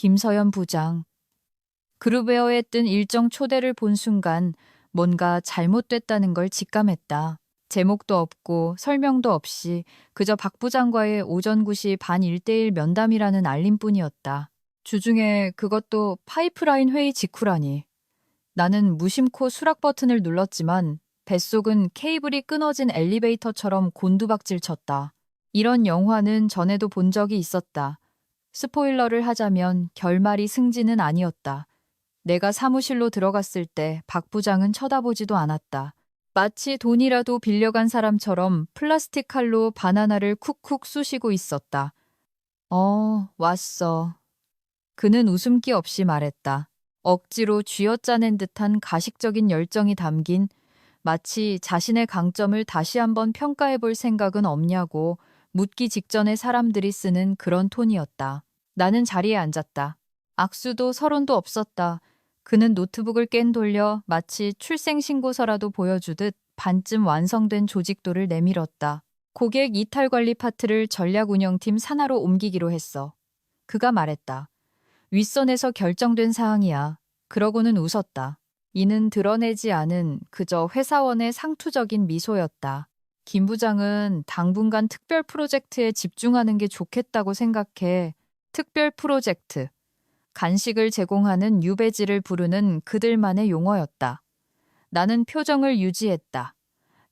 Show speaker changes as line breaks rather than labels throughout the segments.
김서연 부장. 그룹웨어에 뜬 일정 초대를 본 순간 뭔가 잘못됐다는 걸 직감했다. 제목도 없고 설명도 없이 그저 박 부장과의 오전 9시 반 1대1 면담이라는 알림뿐이었다. 주중에 그것도 파이프라인 회의 직후라니. 나는 무심코 수락 버튼을 눌렀지만 뱃속은 케이블이 끊어진 엘리베이터처럼 곤두박질 쳤다. 이런 영화는 전에도 본 적이 있었다. 스포일러를 하자면 결말이 승진은 아니었다. 내가 사무실로 들어갔을 때 박 부장은 쳐다보지도 않았다. 마치 돈이라도 빌려간 사람처럼 플라스틱 칼로 바나나를 쿡쿡 쑤시고 있었다. 왔어. 그는 웃음기 없이 말했다. 억지로 쥐어짜낸 듯한 가식적인 열정이 담긴, 마치 자신의 강점을 다시 한번 평가해 볼 생각은 없냐고 묻기 직전에 사람들이 쓰는 그런 톤이었다. 나는 자리에 앉았다. 악수도 서론도 없었다. 그는 노트북을 깬 돌려 마치 출생신고서라도 보여주듯 반쯤 완성된 조직도를 내밀었다. 고객 이탈 관리 파트를 전략운영팀 산하로 옮기기로 했어. 그가 말했다. 윗선에서 결정된 사항이야. 그러고는 웃었다. 이는 드러내지 않은 그저 회사원의 상투적인 미소였다. 김 부장은 당분간 특별 프로젝트에 집중하는 게 좋겠다고 생각해. 특별 프로젝트. 간식을 제공하는 유배지를 부르는 그들만의 용어였다. 나는 표정을 유지했다.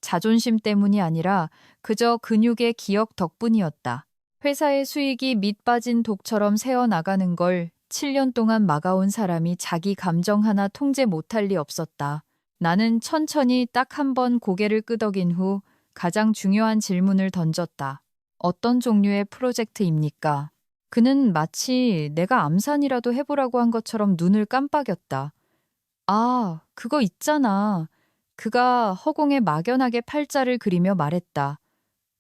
자존심 때문이 아니라 그저 근육의 기억 덕분이었다. 회사의 수익이 밑빠진 독처럼 새어나가는 걸 7년 동안 막아온 사람이 자기 감정 하나 통제 못할 리 없었다. 나는 천천히 딱 한 번 고개를 끄덕인 후 가장 중요한 질문을 던졌다. 어떤 종류의 프로젝트입니까? 그는 마치 내가 암산이라도 해보라고 한 것처럼 눈을 깜빡였다. 아, 그거 있잖아. 그가 허공에 막연하게 팔자를 그리며 말했다.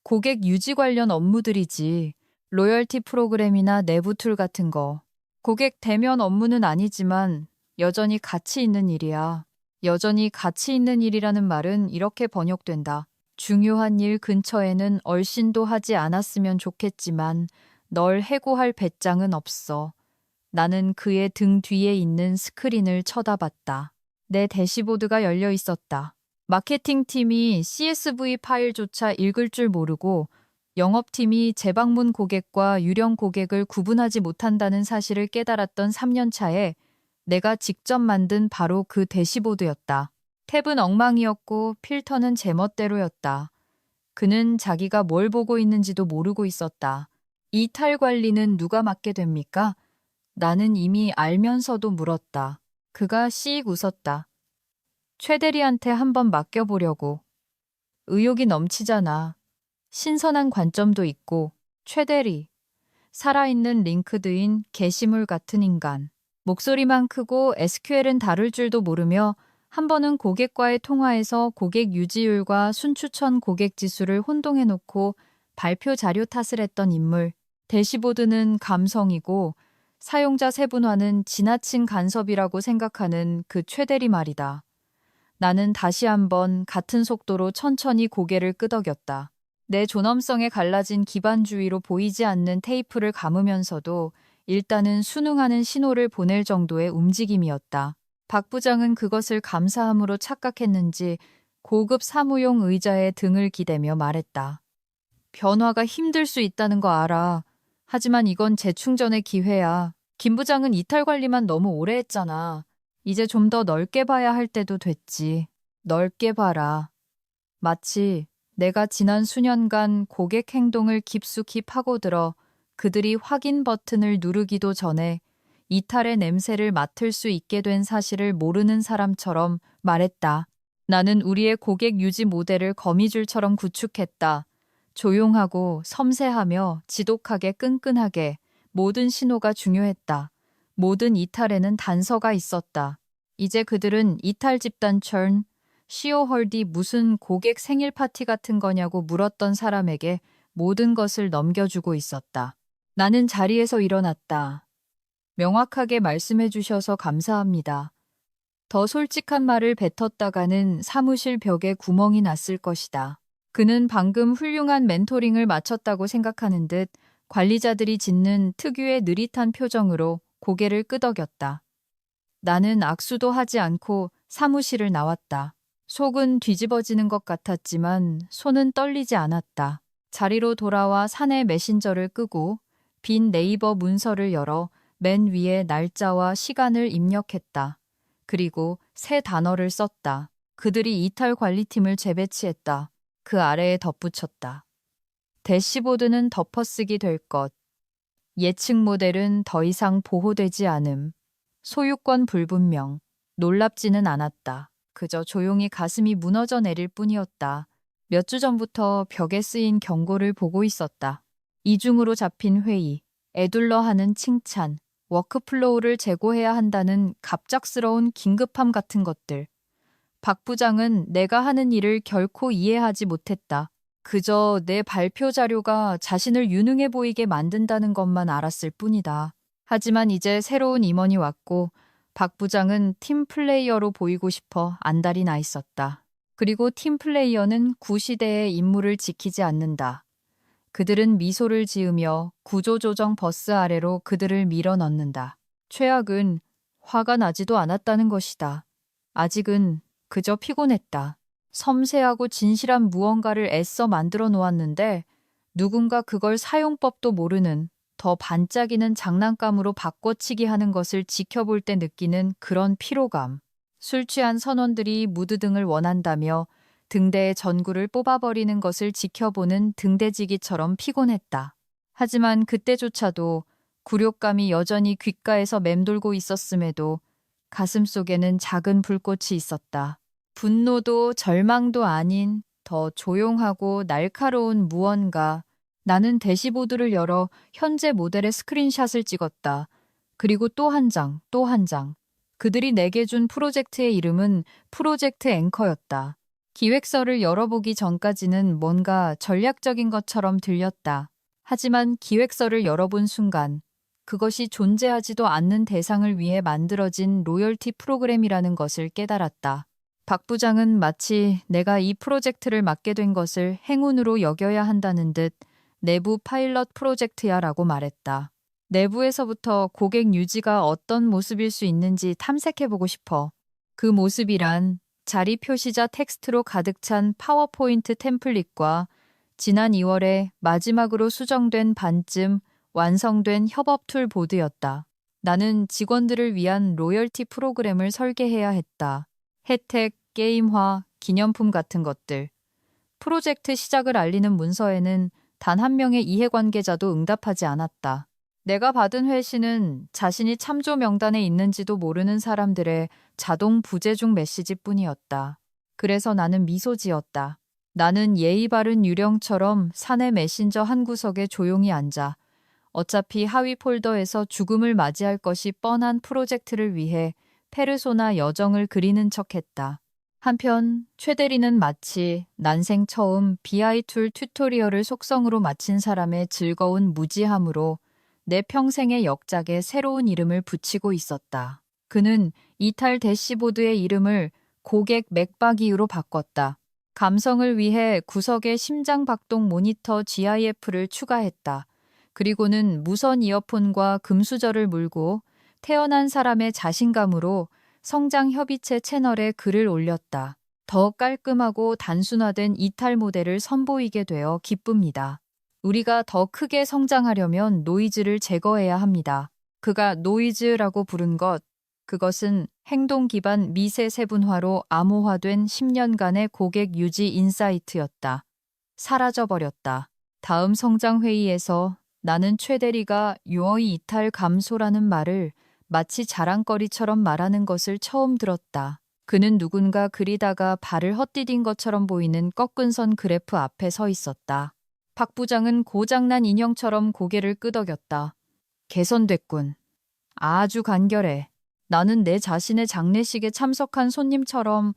고객 유지 관련 업무들이지. 로열티 프로그램이나 내부 툴 같은 거. 고객 대면 업무는 아니지만 여전히 가치 있는 일이야. 여전히 가치 있는 일이라는 말은 이렇게 번역된다. 중요한 일 근처에는 얼씬도 하지 않았으면 좋겠지만 널 해고할 배짱은 없어. 나는 그의 등 뒤에 있는 스크린을 쳐다봤다. 내 대시보드가 열려 있었다. 마케팅팀이 CSV 파일조차 읽을 줄 모르고 영업팀이 재방문 고객과 유령 고객을 구분하지 못한다는 사실을 깨달았던 3년 차에 내가 직접 만든 바로 그 대시보드였다. 탭은 엉망이었고 필터는 제멋대로였다. 그는 자기가 뭘 보고 있는지도 모르고 있었다. 이탈 관리는 누가 맡게 됩니까? 나는 이미 알면서도 물었다. 그가 씩 웃었다. 최 대리한테 한번 맡겨보려고. 의욕이 넘치잖아. 신선한 관점도 있고, 최 대리. 살아있는 링크드인 게시물 같은 인간. 목소리만 크고 SQL은 다룰 줄도 모르며 한 번은 고객과의 통화에서 고객 유지율과 순추천 고객 지수를 혼동해놓고 발표 자료 탓을 했던 인물. 대시보드는 감성이고 사용자 세분화는 지나친 간섭이라고 생각하는 그 최 대리 말이다. 나는 다시 한번 같은 속도로 천천히 고개를 끄덕였다. 내 존엄성에 갈라진 기반주의로 보이지 않는 테이프를 감으면서도 일단은 순응하는 신호를 보낼 정도의 움직임이었다. 박 부장은 그것을 감사함으로 착각했는지 고급 사무용 의자에 등을 기대며 말했다. 변화가 힘들 수 있다는 거 알아. 하지만 이건 재충전의 기회야. 김 부장은 이탈 관리만 너무 오래 했잖아. 이제 좀 더 넓게 봐야 할 때도 됐지. 넓게 봐라. 마치 내가 지난 수년간 고객 행동을 깊숙이 파고들어 그들이 확인 버튼을 누르기도 전에 이탈의 냄새를 맡을 수 있게 된 사실을 모르는 사람처럼 말했다. 나는 우리의 고객 유지 모델을 거미줄처럼 구축했다. 조용하고 섬세하며 지독하게 끈끈하게 모든 신호가 중요했다. 모든 이탈에는 단서가 있었다. 이제 그들은 이탈 집단 철, 시오헐디 무슨 고객 생일 파티 같은 거냐고 물었던 사람에게 모든 것을 넘겨주고 있었다. 나는 자리에서 일어났다. 명확하게 말씀해 주셔서 감사합니다. 더 솔직한 말을 뱉었다가는 사무실 벽에 구멍이 났을 것이다. 그는 방금 훌륭한 멘토링을 마쳤다고 생각하는 듯 관리자들이 짓는 특유의 느릿한 표정으로 고개를 끄덕였다. 나는 악수도 하지 않고 사무실을 나왔다. 속은 뒤집어지는 것 같았지만 손은 떨리지 않았다. 자리로 돌아와 사내 메신저를 끄고 빈 네이버 문서를 열어 맨 위에 날짜와 시간을 입력했다. 그리고 새 단어를 썼다. 그들이 이탈 관리팀을 재배치했다. 그 아래에 덧붙였다. 대시보드는 덮어쓰기 될 것. 예측 모델은 더 이상 보호되지 않음. 소유권 불분명. 놀랍지는 않았다. 그저 조용히 가슴이 무너져 내릴 뿐이었다. 몇 주 전부터 벽에 쓰인 경고를 보고 있었다. 이중으로 잡힌 회의, 애둘러 하는 칭찬, 워크플로우를 재고해야 한다는 갑작스러운 긴급함 같은 것들. 박 부장은 내가 하는 일을 결코 이해하지 못했다. 그저 내 발표 자료가 자신을 유능해 보이게 만든다는 것만 알았을 뿐이다. 하지만 이제 새로운 임원이 왔고 박 부장은 팀 플레이어로 보이고 싶어 안달이 나 있었다. 그리고 팀 플레이어는 구시대의 임무를 지키지 않는다. 그들은 미소를 지으며 구조조정 버스 아래로 그들을 밀어 넣는다. 최악은 화가 나지도 않았다는 것이다. 아직은 그저 피곤했다. 섬세하고 진실한 무언가를 애써 만들어 놓았는데 누군가 그걸 사용법도 모르는 더 반짝이는 장난감으로 바꿔치기 하는 것을 지켜볼 때 느끼는 그런 피로감. 술 취한 선원들이 무드 등을 원한다며 등대의 전구를 뽑아버리는 것을 지켜보는 등대지기처럼 피곤했다. 하지만 그때조차도 굴욕감이 여전히 귓가에서 맴돌고 있었음에도 가슴 속에는 작은 불꽃이 있었다. 분노도 절망도 아닌 더 조용하고 날카로운 무언가. 나는 대시보드를 열어 현재 모델의 스크린샷을 찍었다. 그리고 또 한 장, 또 한 장. 그들이 내게 준 프로젝트의 이름은 프로젝트 앵커였다. 기획서를 열어보기 전까지는 뭔가 전략적인 것처럼 들렸다. 하지만 기획서를 열어본 순간 그것이 존재하지도 않는 대상을 위해 만들어진 로열티 프로그램이라는 것을 깨달았다. 박 부장은 마치 내가 이 프로젝트를 맡게 된 것을 행운으로 여겨야 한다는 듯 내부 파일럿 프로젝트야 라고 말했다. 내부에서부터 고객 유지가 어떤 모습일 수 있는지 탐색해보고 싶어. 그 모습이란 자리 표시자 텍스트로 가득 찬 파워포인트 템플릿과 지난 2월에 마지막으로 수정된 반쯤 완성된 협업 툴 보드였다. 나는 직원들을 위한 로열티 프로그램을 설계해야 했다. 혜택, 게임화, 기념품 같은 것들. 프로젝트 시작을 알리는 문서에는 단 한 명의 이해관계자도 응답하지 않았다. 내가 받은 회신은 자신이 참조 명단에 있는지도 모르는 사람들의 자동 부재중 메시지뿐이었다. 그래서 나는 미소 지었다. 나는 예의 바른 유령처럼 사내 메신저 한 구석에 조용히 앉아 어차피 하위 폴더에서 죽음을 맞이할 것이 뻔한 프로젝트를 위해 페르소나 여정을 그리는 척했다. 한편 최 대리는 마치 난생 처음 BI 툴 튜토리얼을 속성으로 마친 사람의 즐거운 무지함으로 내 평생의 역작에 새로운 이름을 붙이고 있었다. 그는 이탈 대시보드의 이름을 고객 맥박이유로 바꿨다. 감성을 위해 구석에 심장박동 모니터 GIF를 추가했다. 그리고는 무선 이어폰과 금수저를 물고 태어난 사람의 자신감으로 성장 협의체 채널에 글을 올렸다. 더 깔끔하고 단순화된 이탈 모델을 선보이게 되어 기쁩니다. 우리가 더 크게 성장하려면 노이즈를 제거해야 합니다. 그가 노이즈라고 부른 것, 그것은 행동 기반 미세 세분화로 암호화된 10년간의 고객 유지 인사이트였다. 사라져버렸다. 다음 성장 회의에서 나는 최 대리가 유어이 이탈 감소라는 말을 마치 자랑거리처럼 말하는 것을 처음 들었다. 그는 누군가 그리다가 발을 헛디딘 것처럼 보이는 꺾은 선 그래프 앞에 서 있었다. 박 부장은 고장난 인형처럼 고개를 끄덕였다. 개선됐군. 아주 간결해. 나는 내 자신의 장례식에 참석한 손님처럼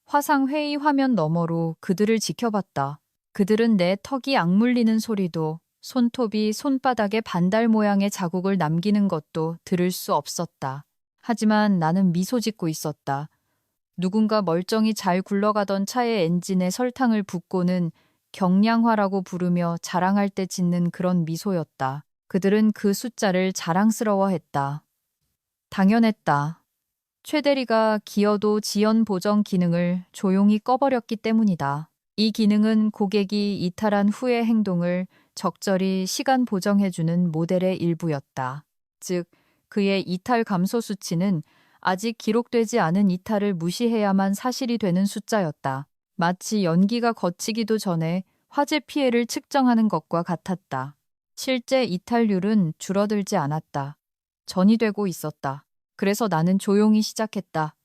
화상 회의 화면 너머로 그들을 지켜봤다. 그들은 내 턱이 악물리는 소리도 손톱이 손바닥에 반달 모양의 자국을 남기는 것도 들을 수 없었다. 하지만 나는 미소 짓고 있었다. 누군가 멀쩡히 잘 굴러가던 차의 엔진에 설탕을 붓고는 경량화라고 부르며 자랑할 때 짓는 그런 미소였다. 그들은 그 숫자를 자랑스러워했다. 당연했다. 최 대리가 기여도 지연 보정 기능을 조용히 꺼버렸기 때문이다. 이 기능은 고객이 이탈한 후의 행동을 적절히 시간 보정해주는 모델의 일부였다. 즉, 그의 이탈 감소 수치는 아직 기록되지 않은 이탈을 무시해야만 사실이 되는 숫자였다. 마치 연기가 거치기도 전에 화재 피해를 측정하는 것과 같았다. 실제 이탈률은 줄어들지 않았다. 전이되고 있었다. 그래서 나는 조용히 시작했다.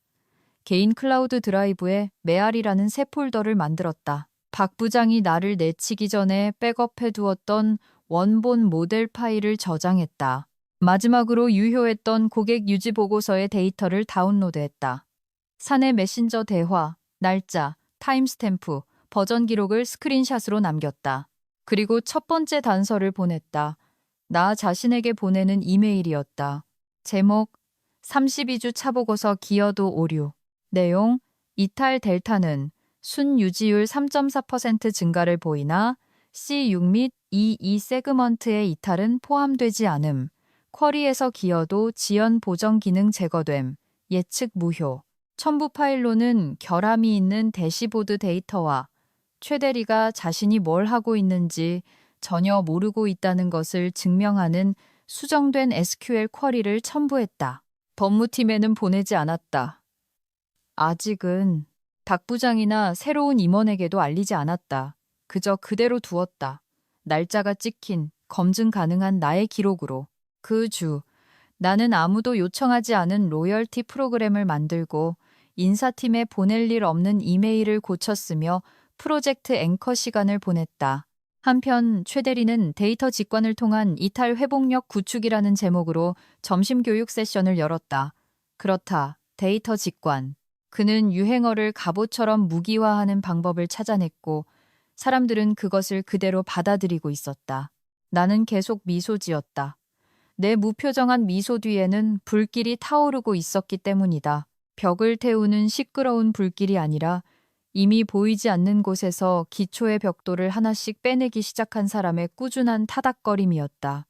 개인 클라우드 드라이브에 메아리라는 새 폴더를 만들었다. 박 부장이 나를 내치기 전에 백업해 두었던 원본 모델 파일을 저장했다. 마지막으로 유효했던 고객 유지 보고서의 데이터를 다운로드했다. 사내 메신저 대화, 날짜, 타임스탬프, 버전 기록을 스크린샷으로 남겼다. 그리고 첫 번째 단서를 보냈다. 나 자신에게 보내는 이메일이었다. 제목, 32주 차보고서 기여도 오류. 내용, 이탈 델타는 순 유지율 3.4% 증가를 보이나 C6 및 E2 세그먼트의 이탈은 포함되지 않음. 쿼리에서 기여도 지연 보정 기능 제거됨. 예측 무효. 첨부 파일로는 결함이 있는 대시보드 데이터와 최 대리가 자신이 뭘 하고 있는지 전혀 모르고 있다는 것을 증명하는 수정된 SQL 쿼리를 첨부했다. 법무팀에는 보내지 않았다. 아직은 박 부장이나 새로운 임원에게도 알리지 않았다. 그저 그대로 두었다. 날짜가 찍힌 검증 가능한 나의 기록으로. 그 주, 나는 아무도 요청하지 않은 로열티 프로그램을 만들고 인사팀에 보낼 일 없는 이메일을 고쳤으며 프로젝트 앵커 시간을 보냈다. 한편 최 대리는 데이터 직관을 통한 이탈 회복력 구축이라는 제목으로 점심 교육 세션을 열었다. 그렇다. 데이터 직관. 그는 유행어를 갑옷처럼 무기화하는 방법을 찾아냈고 사람들은 그것을 그대로 받아들이고 있었다. 나는 계속 미소 지었다. 내 무표정한 미소 뒤에는 불길이 타오르고 있었기 때문이다. 벽을 태우는 시끄러운 불길이 아니라 이미 보이지 않는 곳에서 기초의 벽돌을 하나씩 빼내기 시작한 사람의 꾸준한 타닥거림이었다.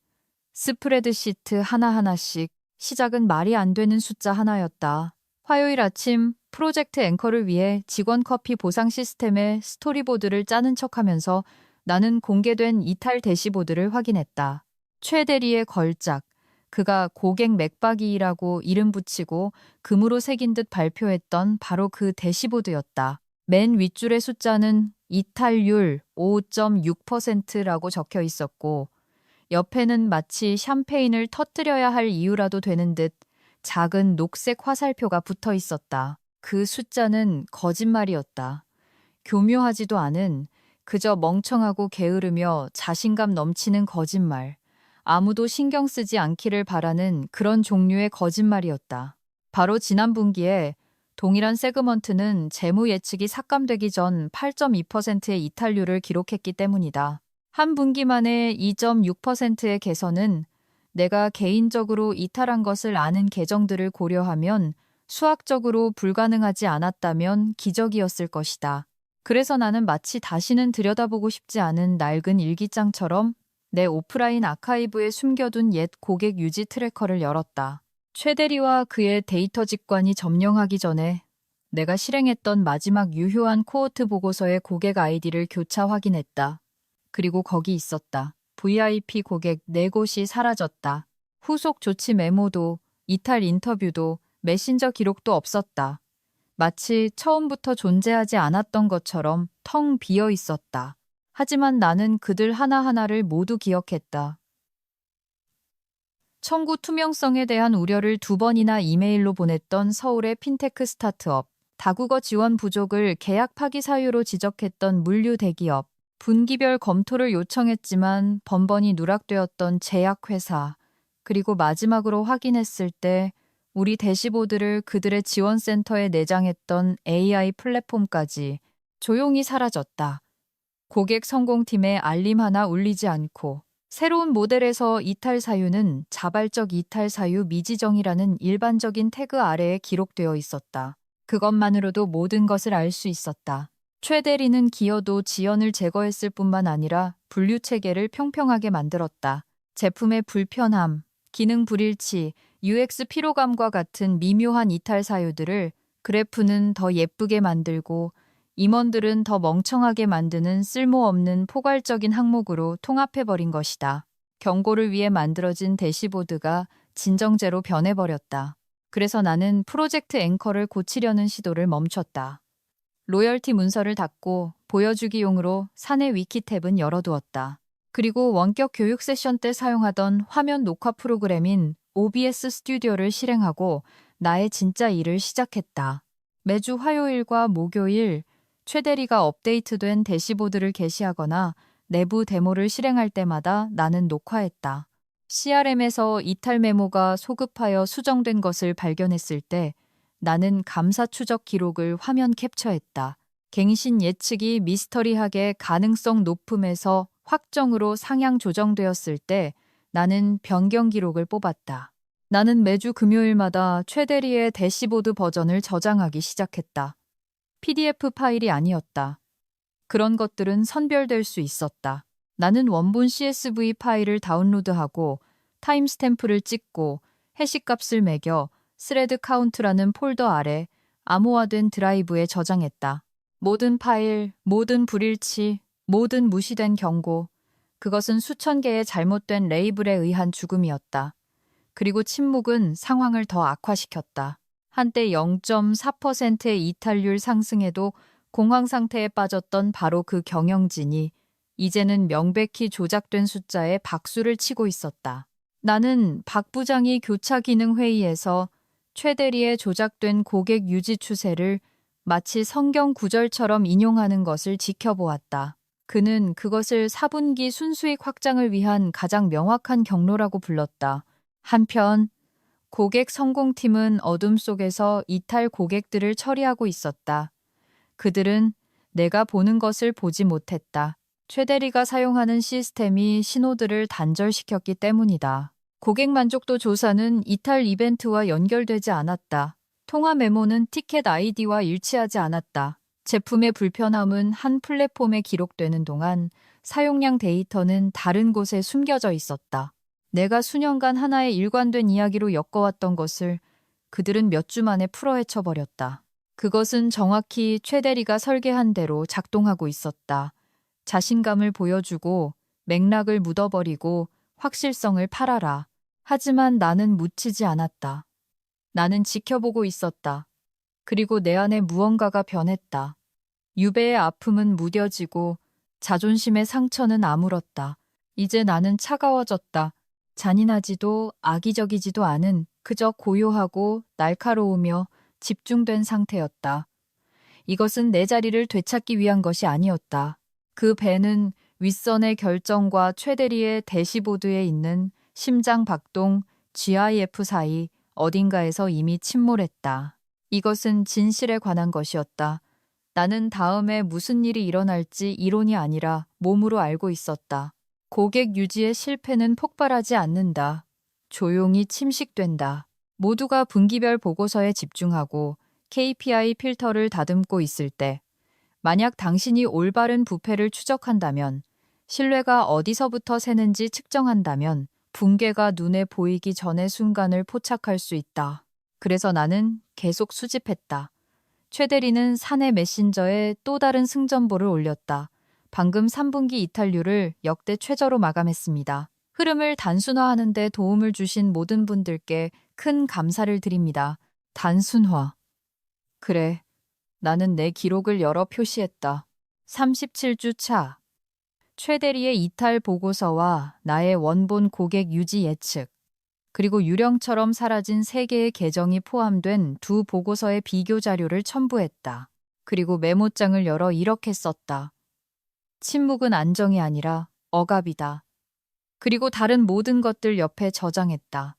스프레드시트 하나하나씩, 시작은 말이 안 되는 숫자 하나였다. 화요일 아침 프로젝트 앵커를 위해 직원 커피 보상 시스템의 스토리보드를 짜는 척하면서 나는 공개된 이탈 대시보드를 확인했다. 최 대리의 걸작, 그가 고객 맥박이라고 이름 붙이고 금으로 새긴 듯 발표했던 바로 그 대시보드였다. 맨 윗줄의 숫자는 이탈률 5.6%라고 적혀 있었고 옆에는 마치 샴페인을 터뜨려야 할 이유라도 되는 듯 작은 녹색 화살표가 붙어 있었다. 그 숫자는 거짓말이었다. 교묘하지도 않은, 그저 멍청하고 게으르며 자신감 넘치는 거짓말. 아무도 신경 쓰지 않기를 바라는 그런 종류의 거짓말이었다. 바로 지난 분기에 동일한 세그먼트는 재무 예측이 삭감되기 전 8.2%의 이탈률을 기록했기 때문이다. 한 분기 만에 2.6%의 개선은 내가 개인적으로 이탈한 것을 아는 계정들을 고려하면 수학적으로 불가능하지 않았다면 기적이었을 것이다. 그래서 나는 마치 다시는 들여다보고 싶지 않은 낡은 일기장처럼 내 오프라인 아카이브에 숨겨둔 옛 고객 유지 트래커를 열었다. 최 대리와 그의 데이터 직관이 점령하기 전에 내가 실행했던 마지막 유효한 코호트 보고서의 고객 아이디를 교차 확인했다. 그리고 거기 있었다. VIP 고객 4곳이 사라졌다. 후속 조치 메모도, 이탈 인터뷰도, 메신저 기록도 없었다. 마치 처음부터 존재하지 않았던 것처럼 텅 비어 있었다. 하지만 나는 그들 하나하나를 모두 기억했다. 청구 투명성에 대한 우려를 2번이나 이메일로 보냈던 서울의 핀테크 스타트업, 다국어 지원 부족을 계약 파기 사유로 지적했던 물류 대기업, 분기별 검토를 요청했지만 번번이 누락되었던 제약회사, 그리고 마지막으로 확인했을 때 우리 대시보드를 그들의 지원센터에 내장했던 AI 플랫폼까지 조용히 사라졌다. 고객 성공팀에 알림 하나 울리지 않고 새로운 모델에서 이탈 사유는 자발적 이탈 사유 미지정이라는 일반적인 태그 아래에 기록되어 있었다. 그것만으로도 모든 것을 알 수 있었다. 최 대리는 기여도 지연을 제거했을 뿐만 아니라 분류 체계를 평평하게 만들었다. 제품의 불편함, 기능 불일치, UX 피로감과 같은 미묘한 이탈 사유들을 그래프는 더 예쁘게 만들고 임원들은 더 멍청하게 만드는 쓸모없는 포괄적인 항목으로 통합해버린 것이다. 경고를 위해 만들어진 대시보드가 진정제로 변해버렸다. 그래서 나는 프로젝트 앵커를 고치려는 시도를 멈췄다. 로열티 문서를 닫고 보여주기용으로 사내 위키 탭은 열어두었다. 그리고 원격 교육 세션 때 사용하던 화면 녹화 프로그램인 OBS 스튜디오를 실행하고 나의 진짜 일을 시작했다. 매주 화요일과 목요일 최대리가 업데이트된 대시보드를 게시하거나 내부 데모를 실행할 때마다 나는 녹화했다. CRM에서 이탈 메모가 소급하여 수정된 것을 발견했을 때 나는 감사 추적 기록을 화면 캡처했다. 갱신 예측이 미스터리하게 가능성 높음에서 확정으로 상향 조정되었을 때 나는 변경 기록을 뽑았다. 나는 매주 금요일마다 최대리의 대시보드 버전을 저장하기 시작했다. PDF 파일이 아니었다. 그런 것들은 선별될 수 있었다. 나는 원본 CSV 파일을 다운로드하고 타임스탬프를 찍고 해시값을 매겨 스레드 카운트라는 폴더 아래 암호화된 드라이브에 저장했다. 모든 파일, 모든 불일치, 모든 무시된 경고. 그것은 수천 개의 잘못된 레이블에 의한 죽음이었다. 그리고 침묵은 상황을 더 악화시켰다. 한때 0.4%의 이탈률 상승에도 공황 상태에 빠졌던 바로 그 경영진이 이제는 명백히 조작된 숫자에 박수를 치고 있었다. 나는 박 부장이 교차 기능 회의에서 최대리의 조작된 고객 유지 추세를 마치 성경 구절처럼 인용하는 것을 지켜보았다. 그는 그것을 4분기 순수익 확장을 위한 가장 명확한 경로라고 불렀다. 한편 고객 성공팀은 어둠 속에서 이탈 고객들을 처리하고 있었다. 그들은 내가 보는 것을 보지 못했다. 최대리가 사용하는 시스템이 신호들을 단절시켰기 때문이다. 고객 만족도 조사는 이탈 이벤트와 연결되지 않았다. 통화 메모는 티켓 아이디와 일치하지 않았다. 제품의 불편함은 한 플랫폼에 기록되는 동안 사용량 데이터는 다른 곳에 숨겨져 있었다. 내가 수년간 하나의 일관된 이야기로 엮어왔던 것을 그들은 몇 주 만에 풀어헤쳐버렸다. 그것은 정확히 최대리가 설계한 대로 작동하고 있었다. 자신감을 보여주고 맥락을 묻어버리고 확실성을 팔아라. 하지만 나는 묻히지 않았다. 나는 지켜보고 있었다. 그리고 내 안에 무언가가 변했다. 유배의 아픔은 무뎌지고 자존심의 상처는 아물었다. 이제 나는 차가워졌다. 잔인하지도 악의적이지도 않은 그저 고요하고 날카로우며 집중된 상태였다. 이것은 내 자리를 되찾기 위한 것이 아니었다. 그 배는 윗선의 결정과 최대리의 대시보드에 있는 심장 박동 GIF 사이 어딘가에서 이미 침몰했다. 이것은 진실에 관한 것이었다. 나는 다음에 무슨 일이 일어날지 이론이 아니라 몸으로 알고 있었다. 고객 유지의 실패는 폭발하지 않는다. 조용히 침식된다. 모두가 분기별 보고서에 집중하고 KPI 필터를 다듬고 있을 때 만약 당신이 올바른 부패를 추적한다면 신뢰가 어디서부터 새는지 측정한다면 붕괴가 눈에 보이기 전의 순간을 포착할 수 있다. 그래서 나는 계속 수집했다. 최대리는 사내 메신저에 또 다른 승전보를 올렸다. 방금 3분기 이탈률을 역대 최저로 마감했습니다. 흐름을 단순화하는 데 도움을 주신 모든 분들께 큰 감사를 드립니다. 단순화. 그래, 나는 내 기록을 열어 표시했다. 37주 차. 최대리의 이탈 보고서와 나의 원본 고객 유지 예측, 그리고 유령처럼 사라진 3개의 계정이 포함된 두 보고서의 비교 자료를 첨부했다. 그리고 메모장을 열어 이렇게 썼다. 침묵은 안정이 아니라 억압이다. 그리고 다른 모든 것들 옆에 저장했다.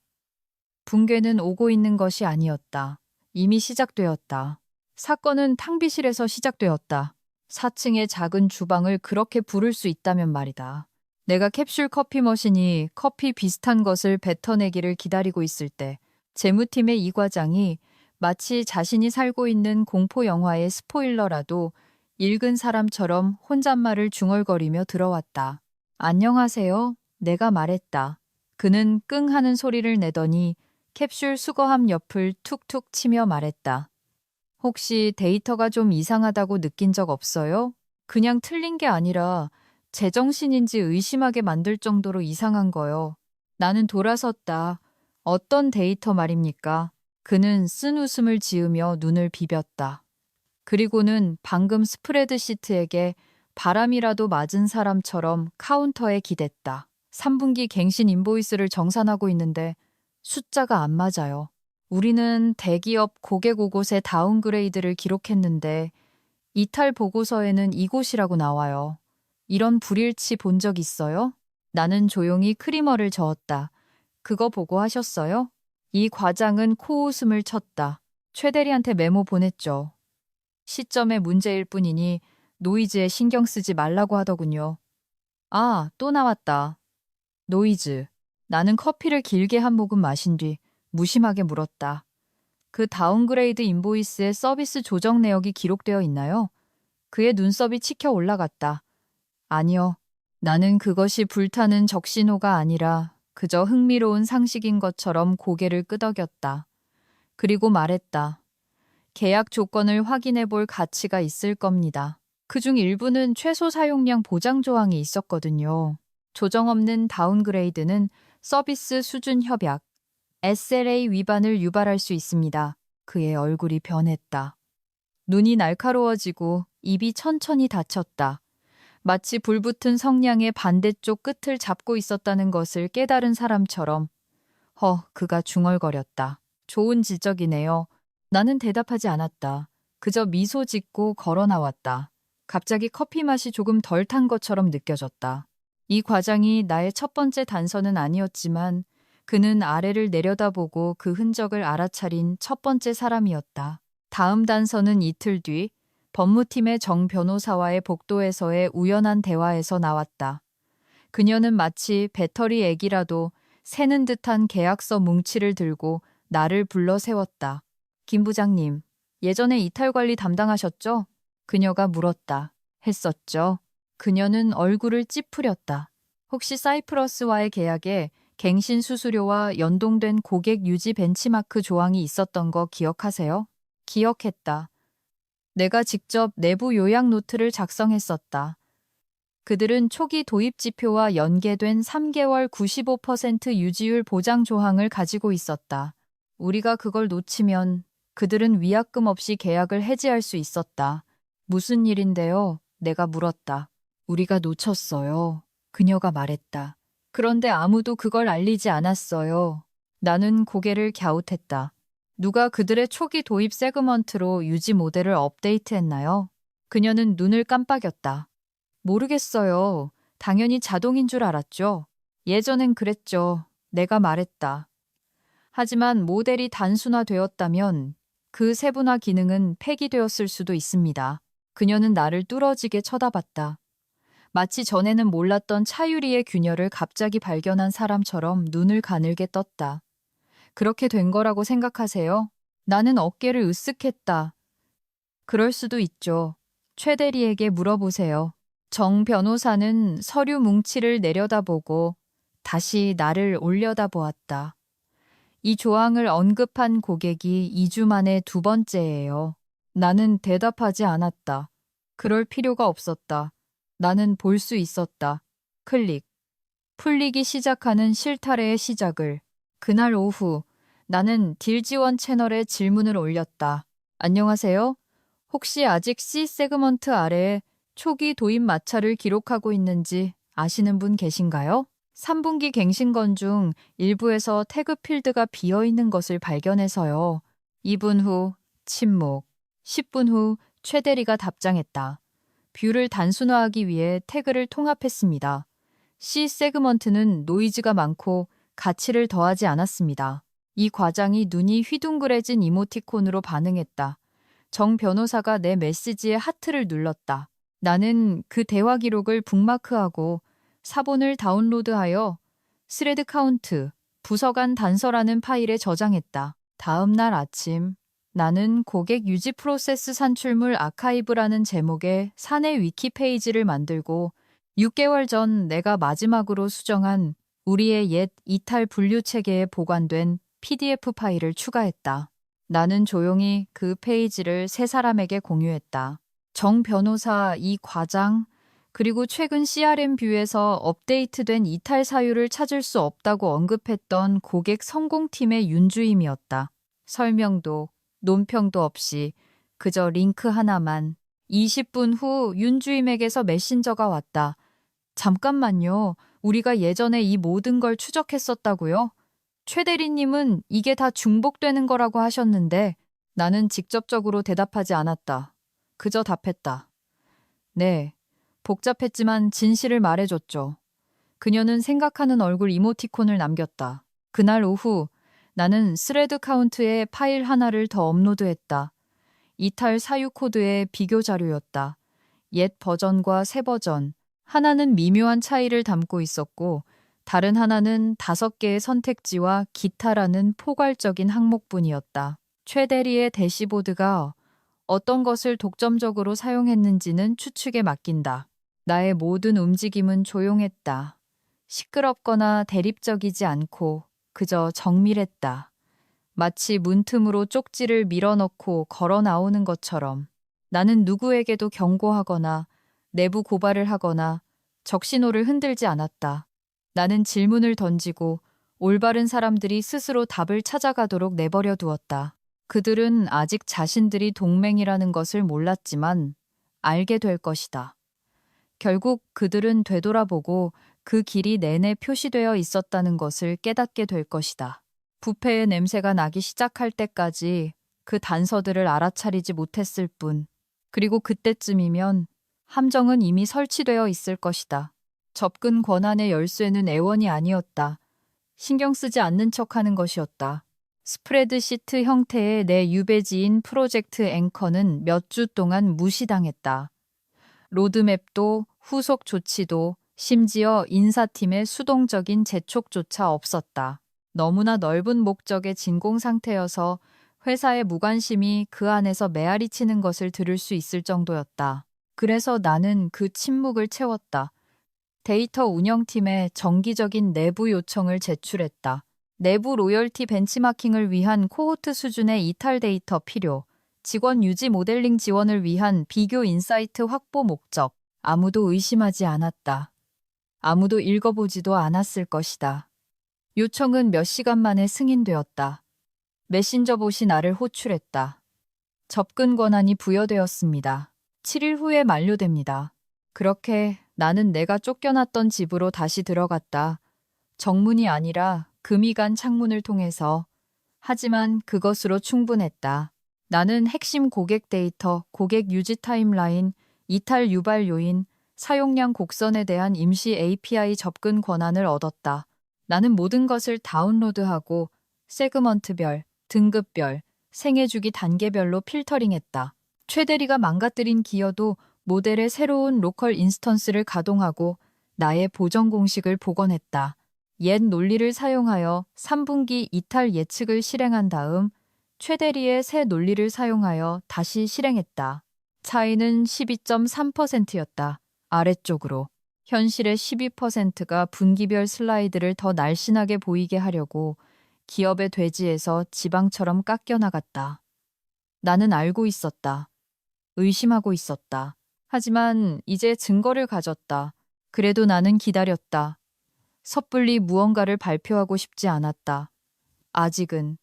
붕괴는 오고 있는 것이 아니었다. 이미 시작되었다. 사건은 탕비실에서 시작되었다. 4층의 작은 주방을 그렇게 부를 수 있다면 말이다. 내가 캡슐 커피 머신이 커피 비슷한 것을 뱉어내기를 기다리고 있을 때 재무팀의 이 과장이 마치 자신이 살고 있는 공포 영화의 스포일러라도 읽은 사람처럼 혼잣말을 중얼거리며 들어왔다. 안녕하세요. 내가 말했다. 그는 끙 하는 소리를 내더니 캡슐 수거함 옆을 툭툭 치며 말했다. 혹시 데이터가 좀 이상하다고 느낀 적 없어요? 그냥 틀린 게 아니라 제정신인지 의심하게 만들 정도로 이상한 거요. 나는 돌아섰다. 어떤 데이터 말입니까? 그는 쓴 웃음을 지으며 눈을 비볐다. 그리고는 방금 스프레드시트에게 바람이라도 맞은 사람처럼 카운터에 기댔다. 3분기 갱신 인보이스를 정산하고 있는데 숫자가 안 맞아요. 우리는 대기업 고객 곳곳에 다운그레이드를 기록했는데 이탈 보고서에는 이곳이라고 나와요. 이런 불일치 본 적 있어요? 나는 조용히 크리머를 저었다. 그거 보고 하셨어요? 이 과장은 코웃음을 쳤다. 최 대리한테 메모 보냈죠. 시점의 문제일 뿐이니 노이즈에 신경 쓰지 말라고 하더군요. 아, 또 나왔다. 노이즈. 나는 커피를 길게 한 모금 마신 뒤 무심하게 물었다. 그 다운그레이드 인보이스에 서비스 조정 내역이 기록되어 있나요? 그의 눈썹이 치켜 올라갔다. 아니요. 나는 그것이 불타는 적신호가 아니라 그저 흥미로운 상식인 것처럼 고개를 끄덕였다. 그리고 말했다. 계약 조건을 확인해 볼 가치가 있을 겁니다. 그중 일부는 최소 사용량 보장 조항이 있었거든요. 조정 없는 다운그레이드는 서비스 수준 협약, SLA 위반을 유발할 수 있습니다. 그의 얼굴이 변했다. 눈이 날카로워지고 입이 천천히 닫혔다. 마치 불붙은 성냥의 반대쪽 끝을 잡고 있었다는 것을 깨달은 사람처럼. 그가 중얼거렸다. 좋은 지적이네요. 나는 대답하지 않았다. 그저 미소 짓고 걸어 나왔다. 갑자기 커피 맛이 조금 덜 탄 것처럼 느껴졌다. 이 과장이 나의 첫 번째 단서는 아니었지만 그는 아래를 내려다보고 그 흔적을 알아차린 첫 번째 사람이었다. 다음 단서는 이틀 뒤 법무팀의 정 변호사와의 복도에서의 우연한 대화에서 나왔다. 그녀는 마치 배터리 액이라도 새는 듯한 계약서 뭉치를 들고 나를 불러 세웠다. 김 부장님, 예전에 이탈 관리 담당하셨죠? 그녀가 물었다. 했었죠. 그녀는 얼굴을 찌푸렸다. 혹시 사이프러스와의 계약에 갱신 수수료와 연동된 고객 유지 벤치마크 조항이 있었던 거 기억하세요? 기억했다. 내가 직접 내부 요약 노트를 작성했었다. 그들은 초기 도입 지표와 연계된 3개월 95% 유지율 보장 조항을 가지고 있었다. 우리가 그걸 놓치면 그들은 위약금 없이 계약을 해지할 수 있었다. 무슨 일인데요? 내가 물었다. 우리가 놓쳤어요. 그녀가 말했다. 그런데 아무도 그걸 알리지 않았어요. 나는 고개를 갸웃했다. 누가 그들의 초기 도입 세그먼트로 유지 모델을 업데이트했나요? 그녀는 눈을 깜빡였다. 모르겠어요. 당연히 자동인 줄 알았죠. 예전엔 그랬죠. 내가 말했다. 하지만 모델이 단순화되었다면 그 세분화 기능은 폐기되었을 수도 있습니다. 그녀는 나를 뚫어지게 쳐다봤다. 마치 전에는 몰랐던 차유리의 균열을 갑자기 발견한 사람처럼 눈을 가늘게 떴다. 그렇게 된 거라고 생각하세요? 나는 어깨를 으쓱했다. 그럴 수도 있죠. 최 대리에게 물어보세요. 정 변호사는 서류 뭉치를 내려다보고 다시 나를 올려다보았다. 이 조항을 언급한 고객이 2주 만에 두 번째예요. 나는 대답하지 않았다. 그럴 필요가 없었다. 나는 볼 수 있었다. 클릭. 풀리기 시작하는 실타래의 시작을. 그날 오후 나는 딜 지원 채널에 질문을 올렸다. 안녕하세요. 혹시 아직 C 세그먼트 아래에 초기 도입 마찰을 기록하고 있는지 아시는 분 계신가요? 3분기 갱신건 중 일부에서 태그 필드가 비어 있는 것을 발견해서요. 2분 후 침묵. 10분 후 최 대리가 답장했다. 뷰를 단순화하기 위해 태그를 통합했습니다. C 세그먼트는 노이즈가 많고 가치를 더하지 않았습니다. 이 과장이 눈이 휘둥그레진 이모티콘으로 반응했다. 정 변호사가 내 메시지에 하트를 눌렀다. 나는 그 대화 기록을 북마크하고 사본을 다운로드하여 스레드 카운트, 부서 간 단서라는 파일에 저장했다. 다음 날 아침 나는 고객 유지 프로세스 산출물 아카이브라는 제목의 사내 위키 페이지를 만들고 6개월 전 내가 마지막으로 수정한 우리의 옛 이탈 분류 체계에 보관된 PDF 파일을 추가했다. 나는 조용히 그 페이지를 세 사람에게 공유했다. 정 변호사, 이 과장, 그리고 최근 CRM 뷰에서 업데이트된 이탈 사유를 찾을 수 없다고 언급했던 고객 성공팀의 윤주임이었다. 설명도, 논평도 없이 그저 링크 하나만. 20분 후 윤주임에게서 메신저가 왔다. 잠깐만요. 우리가 예전에 이 모든 걸 추적했었다고요? 최 대리님은 이게 다 중복되는 거라고 하셨는데 나는 직접적으로 대답하지 않았다. 그저 답했다. 네, 복잡했지만 진실을 말해줬죠. 그녀는 생각하는 얼굴 이모티콘을 남겼다. 그날 오후 나는 스레드 카운트에 파일 하나를 더 업로드했다. 이탈 사유 코드의 비교 자료였다. 옛 버전과 새 버전, 하나는 미묘한 차이를 담고 있었고 다른 하나는 5개의 선택지와 기타라는 포괄적인 항목뿐이었다. 최 대리의 대시보드가 어떤 것을 독점적으로 사용했는지는 추측에 맡긴다. 나의 모든 움직임은 조용했다. 시끄럽거나 대립적이지 않고 그저 정밀했다. 마치 문틈으로 쪽지를 밀어넣고 걸어 나오는 것처럼. 나는 누구에게도 경고하거나 내부 고발을 하거나 적신호를 흔들지 않았다. 나는 질문을 던지고 올바른 사람들이 스스로 답을 찾아가도록 내버려 두었다. 그들은 아직 자신들이 동맹이라는 것을 몰랐지만 알게 될 것이다. 결국 그들은 되돌아보고 그 길이 내내 표시되어 있었다는 것을 깨닫게 될 것이다. 부패의 냄새가 나기 시작할 때까지 그 단서들을 알아차리지 못했을 뿐. 그리고 그때쯤이면 함정은 이미 설치되어 있을 것이다. 접근 권한의 열쇠는 애원이 아니었다. 신경 쓰지 않는 척하는 것이었다. 스프레드시트 형태의 내 유배지인 프로젝트 앵커는 몇 주 동안 무시당했다. 로드맵도 후속 조치도 심지어 인사팀의 수동적인 재촉조차 없었다. 너무나 넓은 목적의 진공 상태여서 회사의 무관심이 그 안에서 메아리 치는 것을 들을 수 있을 정도였다. 그래서 나는 그 침묵을 채웠다. 데이터 운영팀에 정기적인 내부 요청을 제출했다. 내부 로열티 벤치마킹을 위한 코호트 수준의 이탈 데이터 필요, 직원 유지 모델링 지원을 위한 비교 인사이트 확보 목적. 아무도 의심하지 않았다. 아무도 읽어보지도 않았을 것이다. 요청은 몇 시간 만에 승인되었다. 메신저봇이 나를 호출했다. 접근 권한이 부여되었습니다. 7일 후에 만료됩니다. 그렇게 나는 내가 쫓겨났던 집으로 다시 들어갔다. 정문이 아니라 금이 간 창문을 통해서. 하지만 그것으로 충분했다. 나는 핵심 고객 데이터, 고객 유지 타임라인, 이탈 유발 요인, 사용량 곡선에 대한 임시 API 접근 권한을 얻었다. 나는 모든 것을 다운로드하고 세그먼트별, 등급별, 생애주기 단계별로 필터링했다. 최 대리가 망가뜨린 기여도 모델의 새로운 로컬 인스턴스를 가동하고 나의 보정 공식을 복원했다. 옛 논리를 사용하여 3분기 이탈 예측을 실행한 다음 최 대리의 새 논리를 사용하여 다시 실행했다. 차이는 12.3%였다. 아래쪽으로. 현실의 12%가 분기별 슬라이드를 더 날씬하게 보이게 하려고 기업의 돼지에서 지방처럼 깎여 나갔다. 나는 알고 있었다. 의심하고 있었다. 하지만 이제 증거를 가졌다. 그래도 나는 기다렸다. 섣불리 무언가를 발표하고 싶지 않았다. 아직은.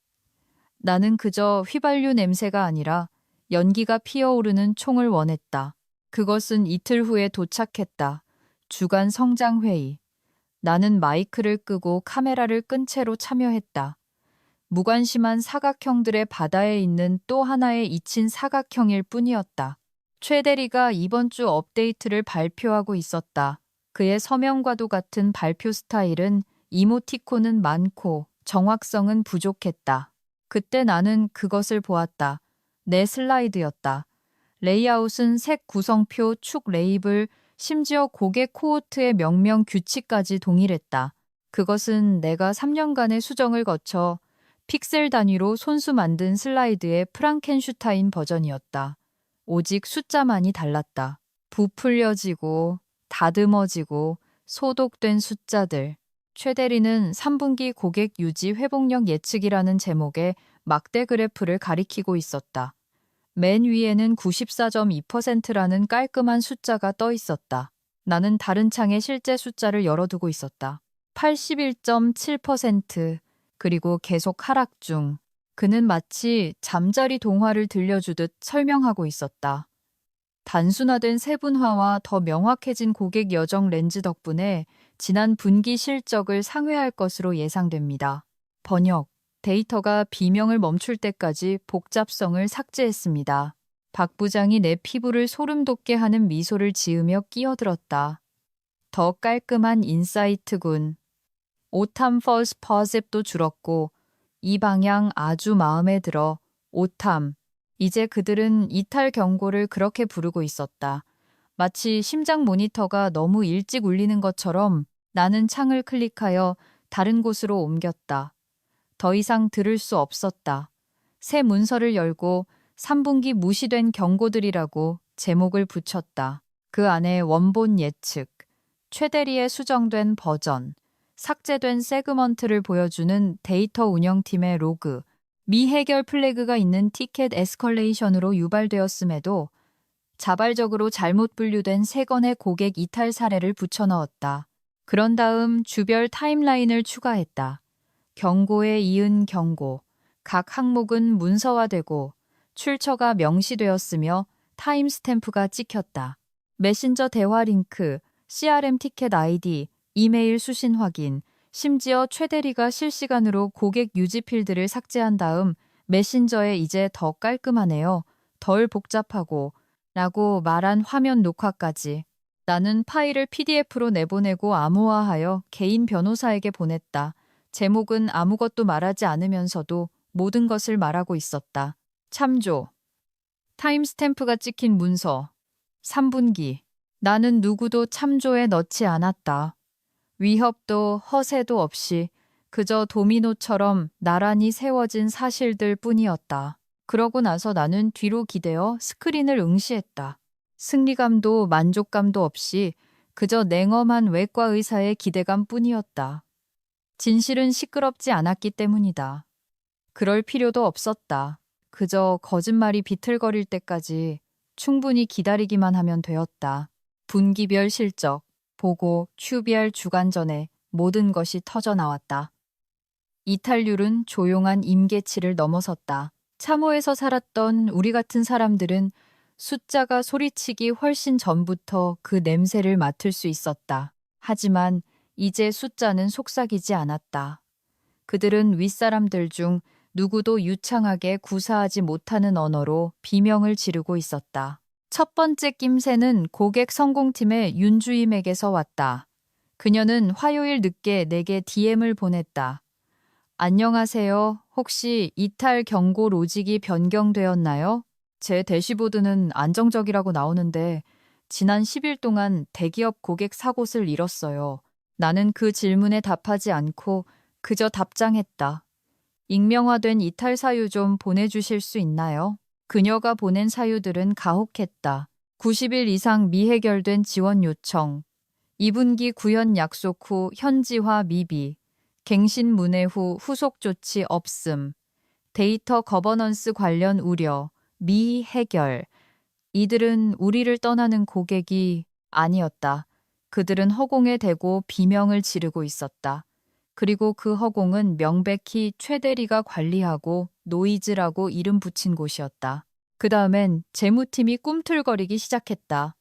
나는 그저 휘발유 냄새가 아니라 연기가 피어오르는 총을 원했다. 그것은 이틀 후에 도착했다. 주간 성장회의. 나는 마이크를 끄고 카메라를 끈 채로 참여했다. 무관심한 사각형들의 바다에 있는 또 하나의 잊힌 사각형일 뿐이었다. 최 대리가 이번 주 업데이트를 발표하고 있었다. 그의 서명과도 같은 발표 스타일은 이모티콘은 많고 정확성은 부족했다. 그때 나는 그것을 보았다. 내 슬라이드였다. 레이아웃은 색 구성표, 축 레이블, 심지어 고객 코호트의 명명 규칙까지 동일했다. 그것은 내가 3년간의 수정을 거쳐 픽셀 단위로 손수 만든 슬라이드의 프랑켄슈타인 버전이었다. 오직 숫자만이 달랐다. 부풀려지고 다듬어지고 소독된 숫자들. 최 대리는 3분기 고객 유지 회복력 예측이라는 제목의 막대 그래프를 가리키고 있었다. 맨 위에는 94.2%라는 깔끔한 숫자가 떠 있었다. 나는 다른 창에 실제 숫자를 열어두고 있었다. 81.7%, 그리고 계속 하락 중. 그는 마치 잠자리 동화를 들려주듯 설명하고 있었다. 단순화된 세분화와 더 명확해진 고객 여정 렌즈 덕분에 지난 분기 실적을 상회할 것으로 예상됩니다. 번역. 데이터가 비명을 멈출 때까지 복잡성을 삭제했습니다. 박 부장이 내 피부를 소름 돋게 하는 미소를 지으며 끼어들었다. 더 깔끔한 인사이트군. 오탐 펄스 퍼셉도 줄었고 이 방향 아주 마음에 들어. 오탐. 이제 그들은 이탈 경고를 그렇게 부르고 있었다. 마치 심장 모니터가 너무 일찍 울리는 것처럼 나는 창을 클릭하여 다른 곳으로 옮겼다. 더 이상 들을 수 없었다. 새 문서를 열고 3분기 무시된 경고들이라고 제목을 붙였다. 그 안에 원본 예측, 최대리의 수정된 버전, 삭제된 세그먼트를 보여주는 데이터 운영팀의 로그, 미해결 플래그가 있는 티켓 에스컬레이션으로 유발되었음에도 자발적으로 잘못 분류된 3건의 고객 이탈 사례를 붙여넣었다. 그런 다음 주별 타임라인을 추가했다. 경고에 이은 경고, 각 항목은 문서화되고 출처가 명시되었으며 타임스탬프가 찍혔다. 메신저 대화 링크, CRM 티켓 아이디, 이메일 수신 확인, 심지어 최 대리가 실시간으로 고객 유지 필드를 삭제한 다음 메신저에 이제 더 깔끔하네요. 덜 복잡하고 라고 말한 화면 녹화까지. 나는 파일을 PDF로 내보내고 암호화하여 개인 변호사에게 보냈다. 제목은 아무것도 말하지 않으면서도 모든 것을 말하고 있었다. 참조. 타임스탬프가 찍힌 문서. 3분기. 나는 누구도 참조에 넣지 않았다. 위협도 허세도 없이 그저 도미노처럼 나란히 세워진 사실들 뿐이었다. 그러고 나서 나는 뒤로 기대어 스크린을 응시했다. 승리감도 만족감도 없이 그저 냉엄한 외과 의사의 기대감 뿐이었다. 진실은 시끄럽지 않았기 때문이다. 그럴 필요도 없었다. 그저 거짓말이 비틀거릴 때까지 충분히 기다리기만 하면 되었다. 분기별 실적, 보고, QBR 주간전에 모든 것이 터져 나왔다. 이탈률은 조용한 임계치를 넘어섰다. 참호에서 살았던 우리 같은 사람들은 숫자가 소리치기 훨씬 전부터 그 냄새를 맡을 수 있었다. 하지만 이제 숫자는 속삭이지 않았다. 그들은 윗사람들 중 누구도 유창하게 구사하지 못하는 언어로 비명을 지르고 있었다. 첫 번째 낌새는 고객 성공팀의 윤주임에게서 왔다. 그녀는 화요일 늦게 내게 DM을 보냈다. 안녕하세요. 혹시 이탈 경고 로직이 변경되었나요? 제 대시보드는 안정적이라고 나오는데 지난 10일 동안 대기업 고객 4곳을 잃었어요. 나는 그 질문에 답하지 않고 그저 답장했다. 익명화된 이탈 사유 좀 보내주실 수 있나요? 그녀가 보낸 사유들은 가혹했다. 90일 이상 미해결된 지원 요청, 2분기 구현 약속 후 현지화 미비, 갱신 문의 후 후속 조치 없음, 데이터 거버넌스 관련 우려, 미해결. 이들은 우리를 떠나는 고객이 아니었다. 그들은 허공에 대고 비명을 지르고 있었다. 그리고 그 허공은 명백히 최 대리가 관리하고 노이즈라고 이름 붙인 곳이었다. 그 다음엔 재무팀이 꿈틀거리기 시작했다.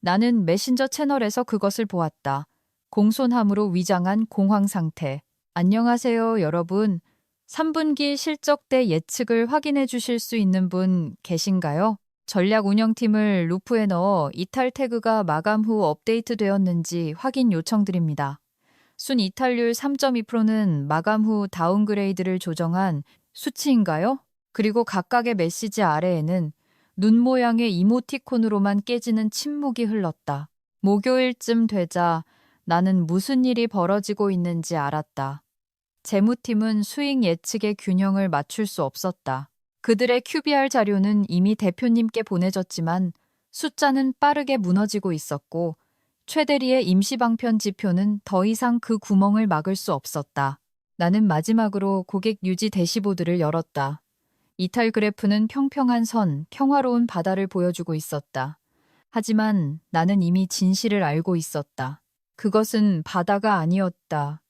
나는 메신저 채널에서 그것을 보았다. 공손함으로 위장한 공황 상태. 안녕하세요, 여러분. 3분기 실적대 예측을 확인해 주실 수 있는 분 계신가요? 전략 운영팀을 루프에 넣어 이탈 태그가 마감 후 업데이트 되었는지 확인 요청드립니다. 순 이탈률 3.2%는 마감 후 다운그레이드를 조정한 수치인가요? 그리고 각각의 메시지 아래에는 눈 모양의 이모티콘으로만 깨지는 침묵이 흘렀다. 목요일쯤 되자 나는 무슨 일이 벌어지고 있는지 알았다. 재무팀은 수익 예측의 균형을 맞출 수 없었다. 그들의 QBR 자료는 이미 대표님께 보내졌지만 숫자는 빠르게 무너지고 있었고 최 대리의 임시방편 지표는 더 이상 그 구멍을 막을 수 없었다. 나는 마지막으로 고객 유지 대시보드를 열었다. 이탈 그래프는 평평한 선, 평화로운 바다를 보여주고 있었다. 하지만 나는 이미 진실을 알고 있었다. 그것은 바다가 아니었다.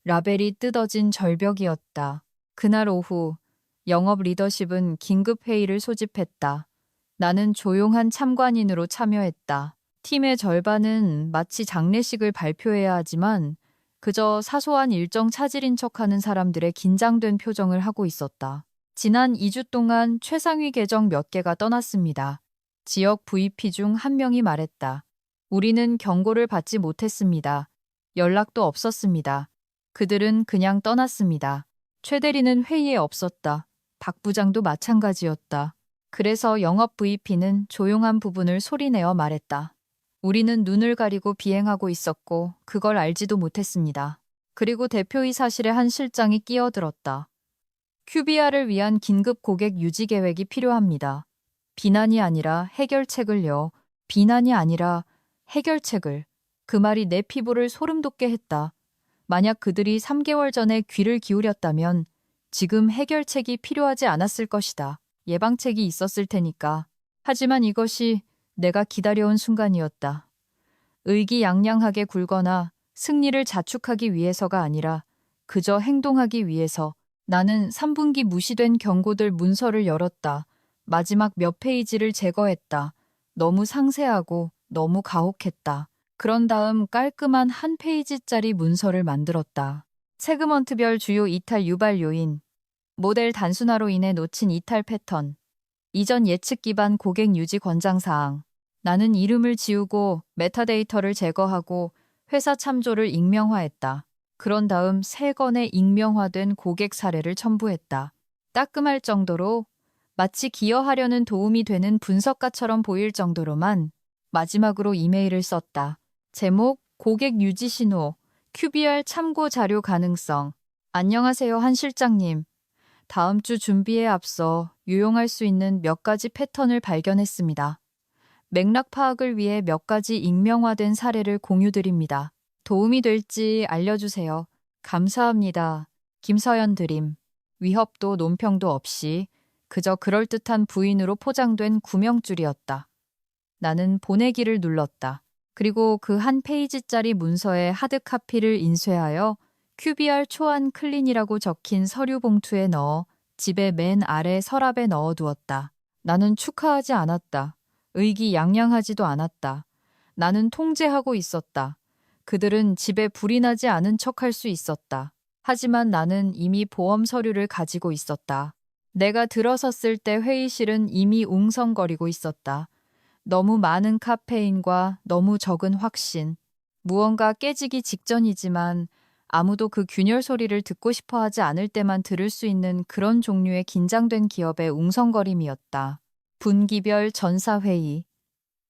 라벨이 뜯어진 절벽이었다. 그날 오후 영업 리더십은 긴급 회의를 소집했다. 나는 조용한 참관인으로 참여했다. 팀의 절반은 마치 장례식을 발표해야 하지만 그저 사소한 일정 차질인 척하는 사람들의 긴장된 표정을 하고 있었다. 지난 2주 동안 최상위 계정 몇 개가 떠났습니다. 지역 VP 중 한 명이 말했다. 우리는 경고를 받지 못했습니다. 연락도 없었습니다. 그들은 그냥 떠났습니다. 최 대리는 회의에 없었다. 박 부장도 마찬가지였다. 그래서 영업 VP는 조용한 부분을 소리내어 말했다. 우리는 눈을 가리고 비행하고 있었고 그걸 알지도 못했습니다. 그리고 대표이사실의 한 실장이 끼어들었다. QBR을 위한 긴급 고객 유지 계획이 필요합니다. 비난이 아니라 해결책을요. 비난이 아니라 해결책을. 그 말이 내 피부를 소름 돋게 했다. 만약 그들이 3개월 전에 귀를 기울였다면 지금 해결책이 필요하지 않았을 것이다. 예방책이 있었을 테니까. 하지만 이것이 내가 기다려온 순간이었다. 의기양양하게 굴거나 승리를 자축하기 위해서가 아니라 그저 행동하기 위해서. 나는 3분기 무시된 경고들 문서를 열었다. 마지막 몇 페이지를 제거했다. 너무 상세하고 너무 가혹했다. 그런 다음 깔끔한 한 페이지짜리 문서를 만들었다. 세그먼트별 주요 이탈 유발 요인, 모델 단순화로 인해 놓친 이탈 패턴, 이전 예측 기반 고객 유지 권장 사항. 나는 이름을 지우고 메타데이터를 제거하고 회사 참조를 익명화했다. 그런 다음 3건의 익명화된 고객 사례를 첨부했다. 따끔할 정도로 마치 기여하려는 도움이 되는 분석가처럼 보일 정도로만 마지막으로 이메일을 썼다. 제목, 고객 유지 신호, QBR 참고 자료 가능성. 안녕하세요, 한 실장님. 다음 주 준비에 앞서 유용할 수 있는 몇 가지 패턴을 발견했습니다. 맥락 파악을 위해 몇 가지 익명화된 사례를 공유드립니다. 도움이 될지 알려주세요. 감사합니다. 김서연 드림. 위협도 논평도 없이 그저 그럴듯한 부인으로 포장된 구명줄이었다. 나는 보내기를 눌렀다. 그리고 그 한 페이지짜리 문서에 하드카피를 인쇄하여 QBR 초안 클린이라고 적힌 서류 봉투에 넣어 집의 맨 아래 서랍에 넣어두었다. 나는 축하하지 않았다. 의기양양하지도 않았다. 나는 통제하고 있었다. 그들은 집에 불이 나지 않은 척할 수 있었다. 하지만 나는 이미 보험 서류를 가지고 있었다. 내가 들어섰을 때 회의실은 이미 웅성거리고 있었다. 너무 많은 카페인과 너무 적은 확신. 무언가 깨지기 직전이지만 아무도 그 균열 소리를 듣고 싶어 하지 않을 때만 들을 수 있는 그런 종류의 긴장된 기업의 웅성거림이었다. 분기별 전사회의.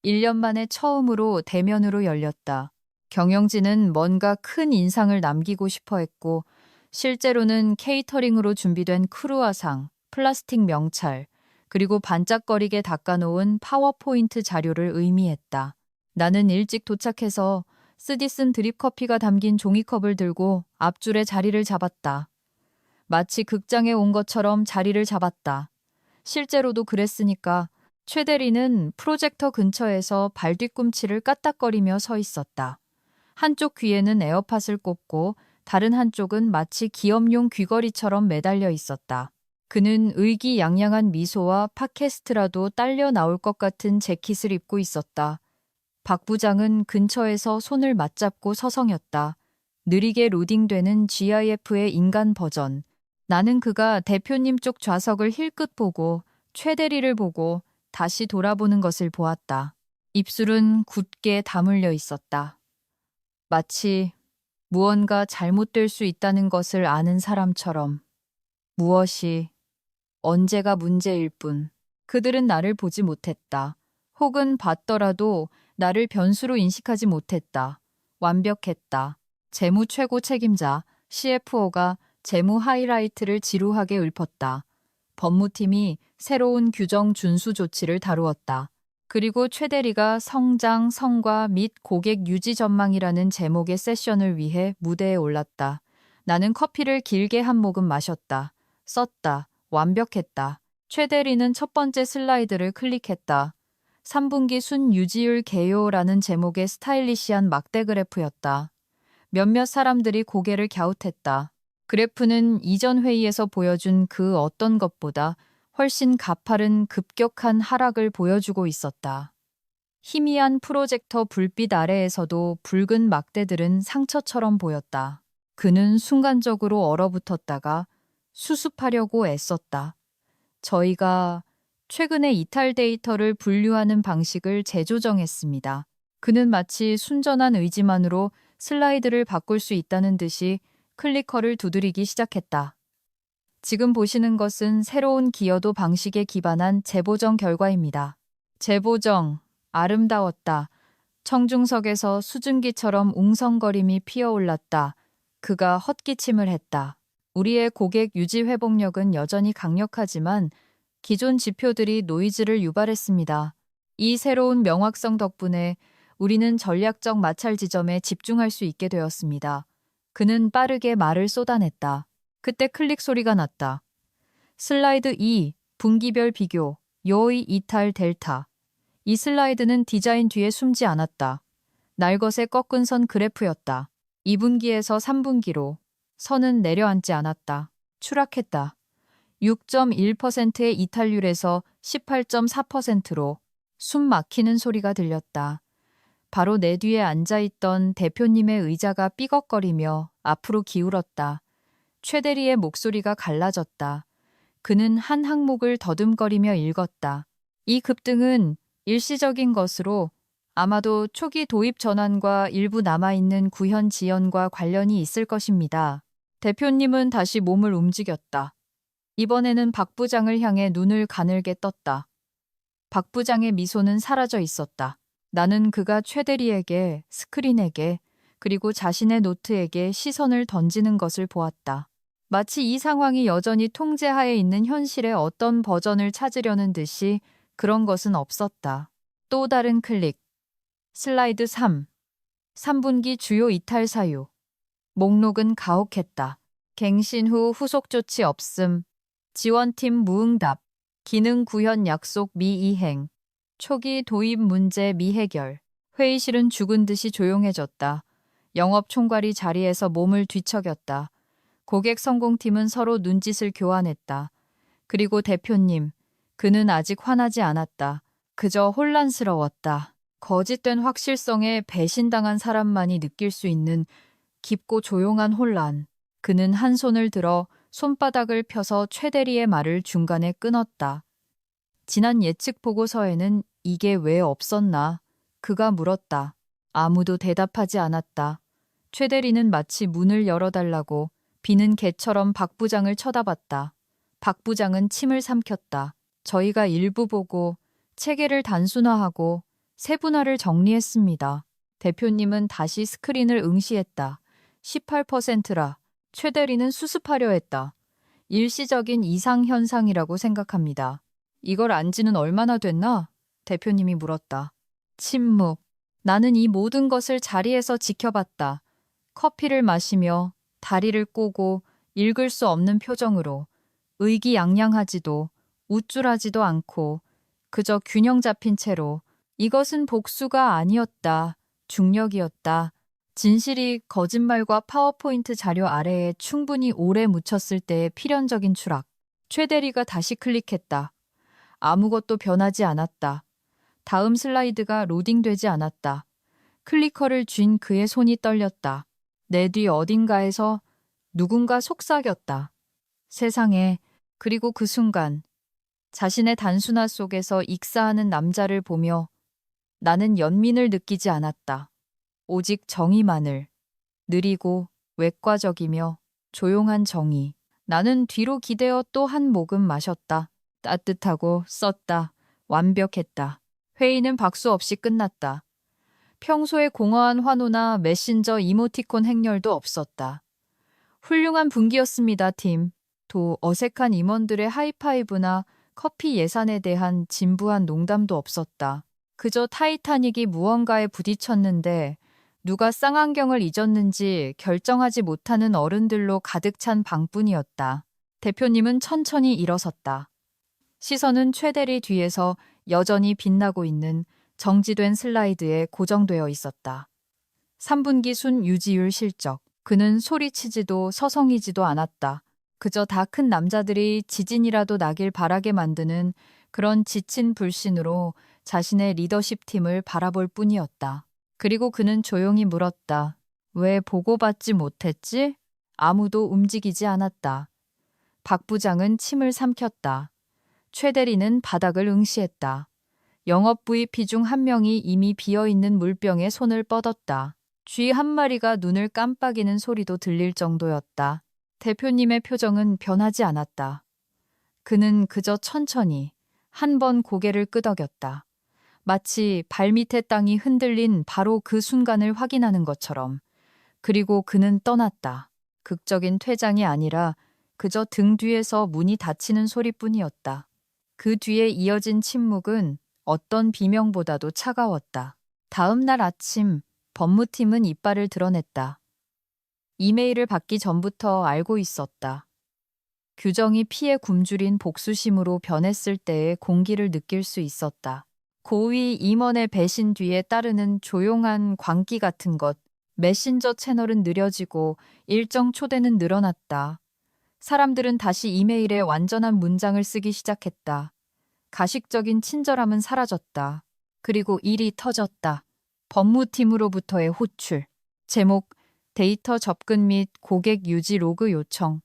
1년 만에 처음으로 대면으로 열렸다. 경영진은 뭔가 큰 인상을 남기고 싶어 했고 실제로는 케이터링으로 준비된 크루아상, 플라스틱 명찰, 그리고 반짝거리게 닦아놓은 파워포인트 자료를 의미했다. 나는 일찍 도착해서 쓰디쓴 드립커피가 담긴 종이컵을 들고 앞줄에 자리를 잡았다. 마치 극장에 온 것처럼 자리를 잡았다. 실제로도 그랬으니까 최 대리는 프로젝터 근처에서 발뒤꿈치를 까딱거리며 서 있었다. 한쪽 귀에는 에어팟을 꽂고 다른 한쪽은 마치 기업용 귀걸이처럼 매달려 있었다. 그는 의기양양한 미소와 팟캐스트라도 딸려 나올 것 같은 재킷을 입고 있었다. 박 부장은 근처에서 손을 맞잡고 서성였다. 느리게 로딩되는 GIF의 인간 버전. 나는 그가 대표님 쪽 좌석을 힐끗 보고 최 대리를 보고 다시 돌아보는 것을 보았다. 입술은 굳게 다물려 있었다. 마치 무언가 잘못될 수 있다는 것을 아는 사람처럼. 무엇이, 언제가 문제일 뿐. 그들은 나를 보지 못했다. 혹은 봤더라도 나를 변수로 인식하지 못했다. 완벽했다. 재무 최고 책임자 CFO가 재무 하이라이트를 지루하게 읊었다. 법무팀이 새로운 규정 준수 조치를 다루었다. 그리고 최 대리가 성장, 성과 및 고객 유지 전망이라는 제목의 세션을 위해 무대에 올랐다. 나는 커피를 길게 한 모금 마셨다. 썼다. 완벽했다. 최 대리는 첫 번째 슬라이드를 클릭했다. 3분기 순 유지율 개요라는 제목의 스타일리시한 막대 그래프였다. 몇몇 사람들이 고개를 갸웃했다. 그래프는 이전 회의에서 보여준 그 어떤 것보다 훨씬 가파른 급격한 하락을 보여주고 있었다. 희미한 프로젝터 불빛 아래에서도 붉은 막대들은 상처처럼 보였다. 그는 순간적으로 얼어붙었다가 수습하려고 애썼다. 저희가 최근에 이탈 데이터를 분류하는 방식을 재조정했습니다. 그는 마치 순전한 의지만으로 슬라이드를 바꿀 수 있다는 듯이 클리커를 두드리기 시작했다. 지금 보시는 것은 새로운 기여도 방식에 기반한 재보정 결과입니다. 재보정, 아름다웠다. 청중석에서 수증기처럼 웅성거림이 피어올랐다. 그가 헛기침을 했다. 우리의 고객 유지 회복력은 여전히 강력하지만 기존 지표들이 노이즈를 유발했습니다. 이 새로운 명확성 덕분에 우리는 전략적 마찰 지점에 집중할 수 있게 되었습니다. 그는 빠르게 말을 쏟아냈다. 그때 클릭 소리가 났다. 슬라이드 2, 분기별 비교, 요의 이탈 델타. 이 슬라이드는 디자인 뒤에 숨지 않았다. 날것의 꺾은 선 그래프였다. 2분기에서 3분기로 선은 내려앉지 않았다. 추락했다. 6.1%의 이탈률에서 18.4%로 숨 막히는 소리가 들렸다. 바로 내 뒤에 앉아있던 대표님의 의자가 삐걱거리며 앞으로 기울었다. 최 대리의 목소리가 갈라졌다. 그는 한 항목을 더듬거리며 읽었다. 이 급등은 일시적인 것으로 아마도 초기 도입 전환과 일부 남아있는 구현 지연과 관련이 있을 것입니다. 대표님은 다시 몸을 움직였다. 이번에는 박 부장을 향해 눈을 가늘게 떴다. 박 부장의 미소는 사라져 있었다. 나는 그가 최 대리에게, 스크린에게, 그리고 자신의 노트에게 시선을 던지는 것을 보았다. 마치 이 상황이 여전히 통제하에 있는 현실의 어떤 버전을 찾으려는 듯이 그런 것은 없었다. 또 다른 클릭. 슬라이드 3. 3분기 주요 이탈 사유. 목록은 가혹했다. 갱신 후 후속 조치 없음. 지원팀 무응답. 기능 구현 약속 미이행. 초기 도입 문제 미해결. 회의실은 죽은 듯이 조용해졌다. 영업 총괄이 자리에서 몸을 뒤척였다. 고객 성공팀은 서로 눈짓을 교환했다. 그리고 대표님, 그는 아직 화나지 않았다. 그저 혼란스러웠다. 거짓된 확실성에 배신당한 사람만이 느낄 수 있는 깊고 조용한 혼란. 그는 한 손을 들어 손바닥을 펴서 최 대리의 말을 중간에 끊었다. 지난 예측 보고서에는 이게 왜 없었나? 그가 물었다. 아무도 대답하지 않았다. 최 대리는 마치 문을 열어달라고 비는 개처럼 박 부장을 쳐다봤다. 박 부장은 침을 삼켰다. 저희가 일부 보고 체계를 단순화하고 세분화를 정리했습니다. 대표님은 다시 스크린을 응시했다. 18%라. 최 대리는 수습하려 했다. 일시적인 이상 현상이라고 생각합니다. 이걸 안 지는 얼마나 됐나? 대표님이 물었다. 침묵. 나는 이 모든 것을 자리에서 지켜봤다. 커피를 마시며 다리를 꼬고 읽을 수 없는 표정으로 의기양양하지도 우쭐하지도 않고 그저 균형 잡힌 채로 이것은 복수가 아니었다. 중력이었다. 진실이 거짓말과 파워포인트 자료 아래에 충분히 오래 묻혔을 때의 필연적인 추락. 최 대리가 다시 클릭했다. 아무것도 변하지 않았다. 다음 슬라이드가 로딩되지 않았다. 클리커를 쥔 그의 손이 떨렸다. 내 뒤 어딘가에서 누군가 속삭였다. 세상에, 그리고 그 순간 자신의 단순화 속에서 익사하는 남자를 보며 나는 연민을 느끼지 않았다. 오직 정의만을. 느리고 외과적이며 조용한 정의. 나는 뒤로 기대어 또 한 모금 마셨다. 따뜻하고 썼다. 완벽했다. 회의는 박수 없이 끝났다. 평소의 공허한 환호나 메신저 이모티콘 행렬도 없었다. 훌륭한 분기였습니다, 팀. 또 어색한 임원들의 하이파이브나 커피 예산에 대한 진부한 농담도 없었다. 그저 타이타닉이 무언가에 부딪혔는데 누가 쌍안경을 잊었는지 결정하지 못하는 어른들로 가득 찬 방뿐이었다. 대표님은 천천히 일어섰다. 시선은 최대리 뒤에서 여전히 빛나고 있는 정지된 슬라이드에 고정되어 있었다. 3분기 순 유지율 실적. 그는 소리치지도 서성이지도 않았다. 그저 다 큰 남자들이 지진이라도 나길 바라게 만드는 그런 지친 불신으로 자신의 리더십 팀을 바라볼 뿐이었다. 그리고 그는 조용히 물었다. 왜 보고받지 못했지? 아무도 움직이지 않았다. 박 부장은 침을 삼켰다. 최 대리는 바닥을 응시했다. 영업 VP 중 한 명이 이미 비어있는 물병에 손을 뻗었다. 쥐 한 마리가 눈을 깜빡이는 소리도 들릴 정도였다. 대표님의 표정은 변하지 않았다. 그는 그저 천천히 한 번 고개를 끄덕였다. 마치 발밑의 땅이 흔들린 바로 그 순간을 확인하는 것처럼. 그리고 그는 떠났다. 극적인 퇴장이 아니라 그저 등 뒤에서 문이 닫히는 소리뿐이었다. 그 뒤에 이어진 침묵은 어떤 비명보다도 차가웠다. 다음 날 아침 법무팀은 이빨을 드러냈다. 이메일을 받기 전부터 알고 있었다. 규정이 피에 굶주린 복수심으로 변했을 때의 공기를 느낄 수 있었다. 고위 임원의 배신 뒤에 따르는 조용한 광기 같은 것. 메신저 채널은 느려지고 일정 초대는 늘어났다. 사람들은 다시 이메일에 완전한 문장을 쓰기 시작했다. 가식적인 친절함은 사라졌다. 그리고 일이 터졌다. 법무팀으로부터의 호출. 제목, 데이터 접근 및 고객 유지 로그 요청.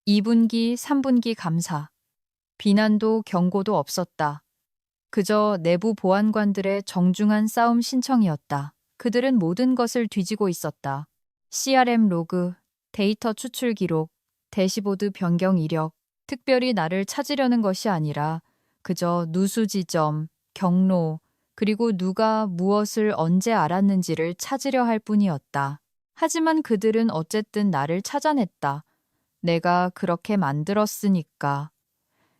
2분기, 3분기 감사. 비난도 경고도 없었다. 그저 내부 보안관들의 정중한 싸움 신청이었다. 그들은 모든 것을 뒤지고 있었다. CRM 로그, 데이터 추출 기록, 대시보드 변경 이력. 특별히 나를 찾으려는 것이 아니라 그저 누수 지점, 경로, 그리고 누가 무엇을 언제 알았는지를 찾으려 할 뿐이었다. 하지만 그들은 어쨌든 나를 찾아냈다. 내가 그렇게 만들었으니까.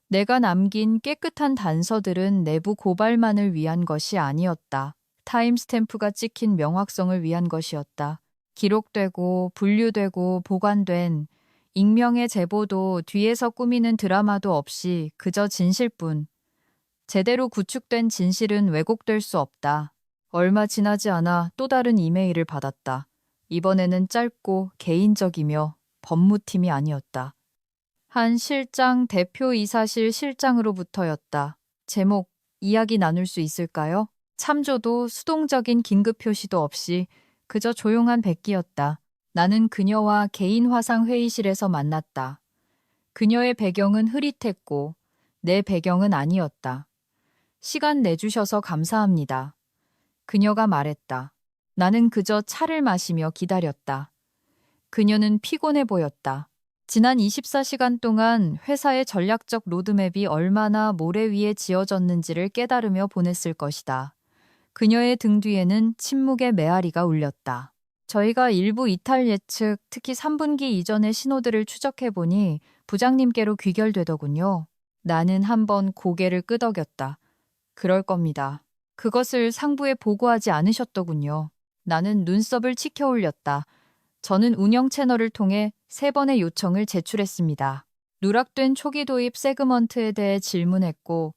내가 남긴 깨끗한 단서들은 내부 고발만을 위한 것이 아니었다. 타임스탬프가 찍힌 명확성을 위한 것이었다. 기록되고 분류되고 보관된 익명의 제보도 뒤에서 꾸미는 드라마도 없이 그저 진실뿐. 제대로 구축된 진실은 왜곡될 수 없다. 얼마 지나지 않아 또 다른 이메일을 받았다. 이번에는 짧고 개인적이며 법무팀이 아니었다. 한 실장 대표이사실 실장으로부터였다. 제목, 이야기 나눌 수 있을까요? 참조도 수동적인 긴급 표시도 없이 그저 조용한 백기였다. 나는 그녀와 개인 화상 회의실에서 만났다. 그녀의 배경은 흐릿했고 내 배경은 아니었다. 시간 내주셔서 감사합니다. 그녀가 말했다. 나는 그저 차를 마시며 기다렸다. 그녀는 피곤해 보였다. 지난 24시간 동안 회사의 전략적 로드맵이 얼마나 모래 위에 지어졌는지를 깨달으며 보냈을 것이다. 그녀의 등 뒤에는 침묵의 메아리가 울렸다. 저희가 일부 이탈 예측, 특히 3분기 이전의 신호들을 추적해보니 부장님께로 귀결되더군요. 나는 한번 고개를 끄덕였다. 그럴 겁니다. 그것을 상부에 보고하지 않으셨더군요. 나는 눈썹을 치켜 올렸다. 저는 운영 채널을 통해 3번의 요청을 제출했습니다. 누락된 초기 도입 세그먼트에 대해 질문했고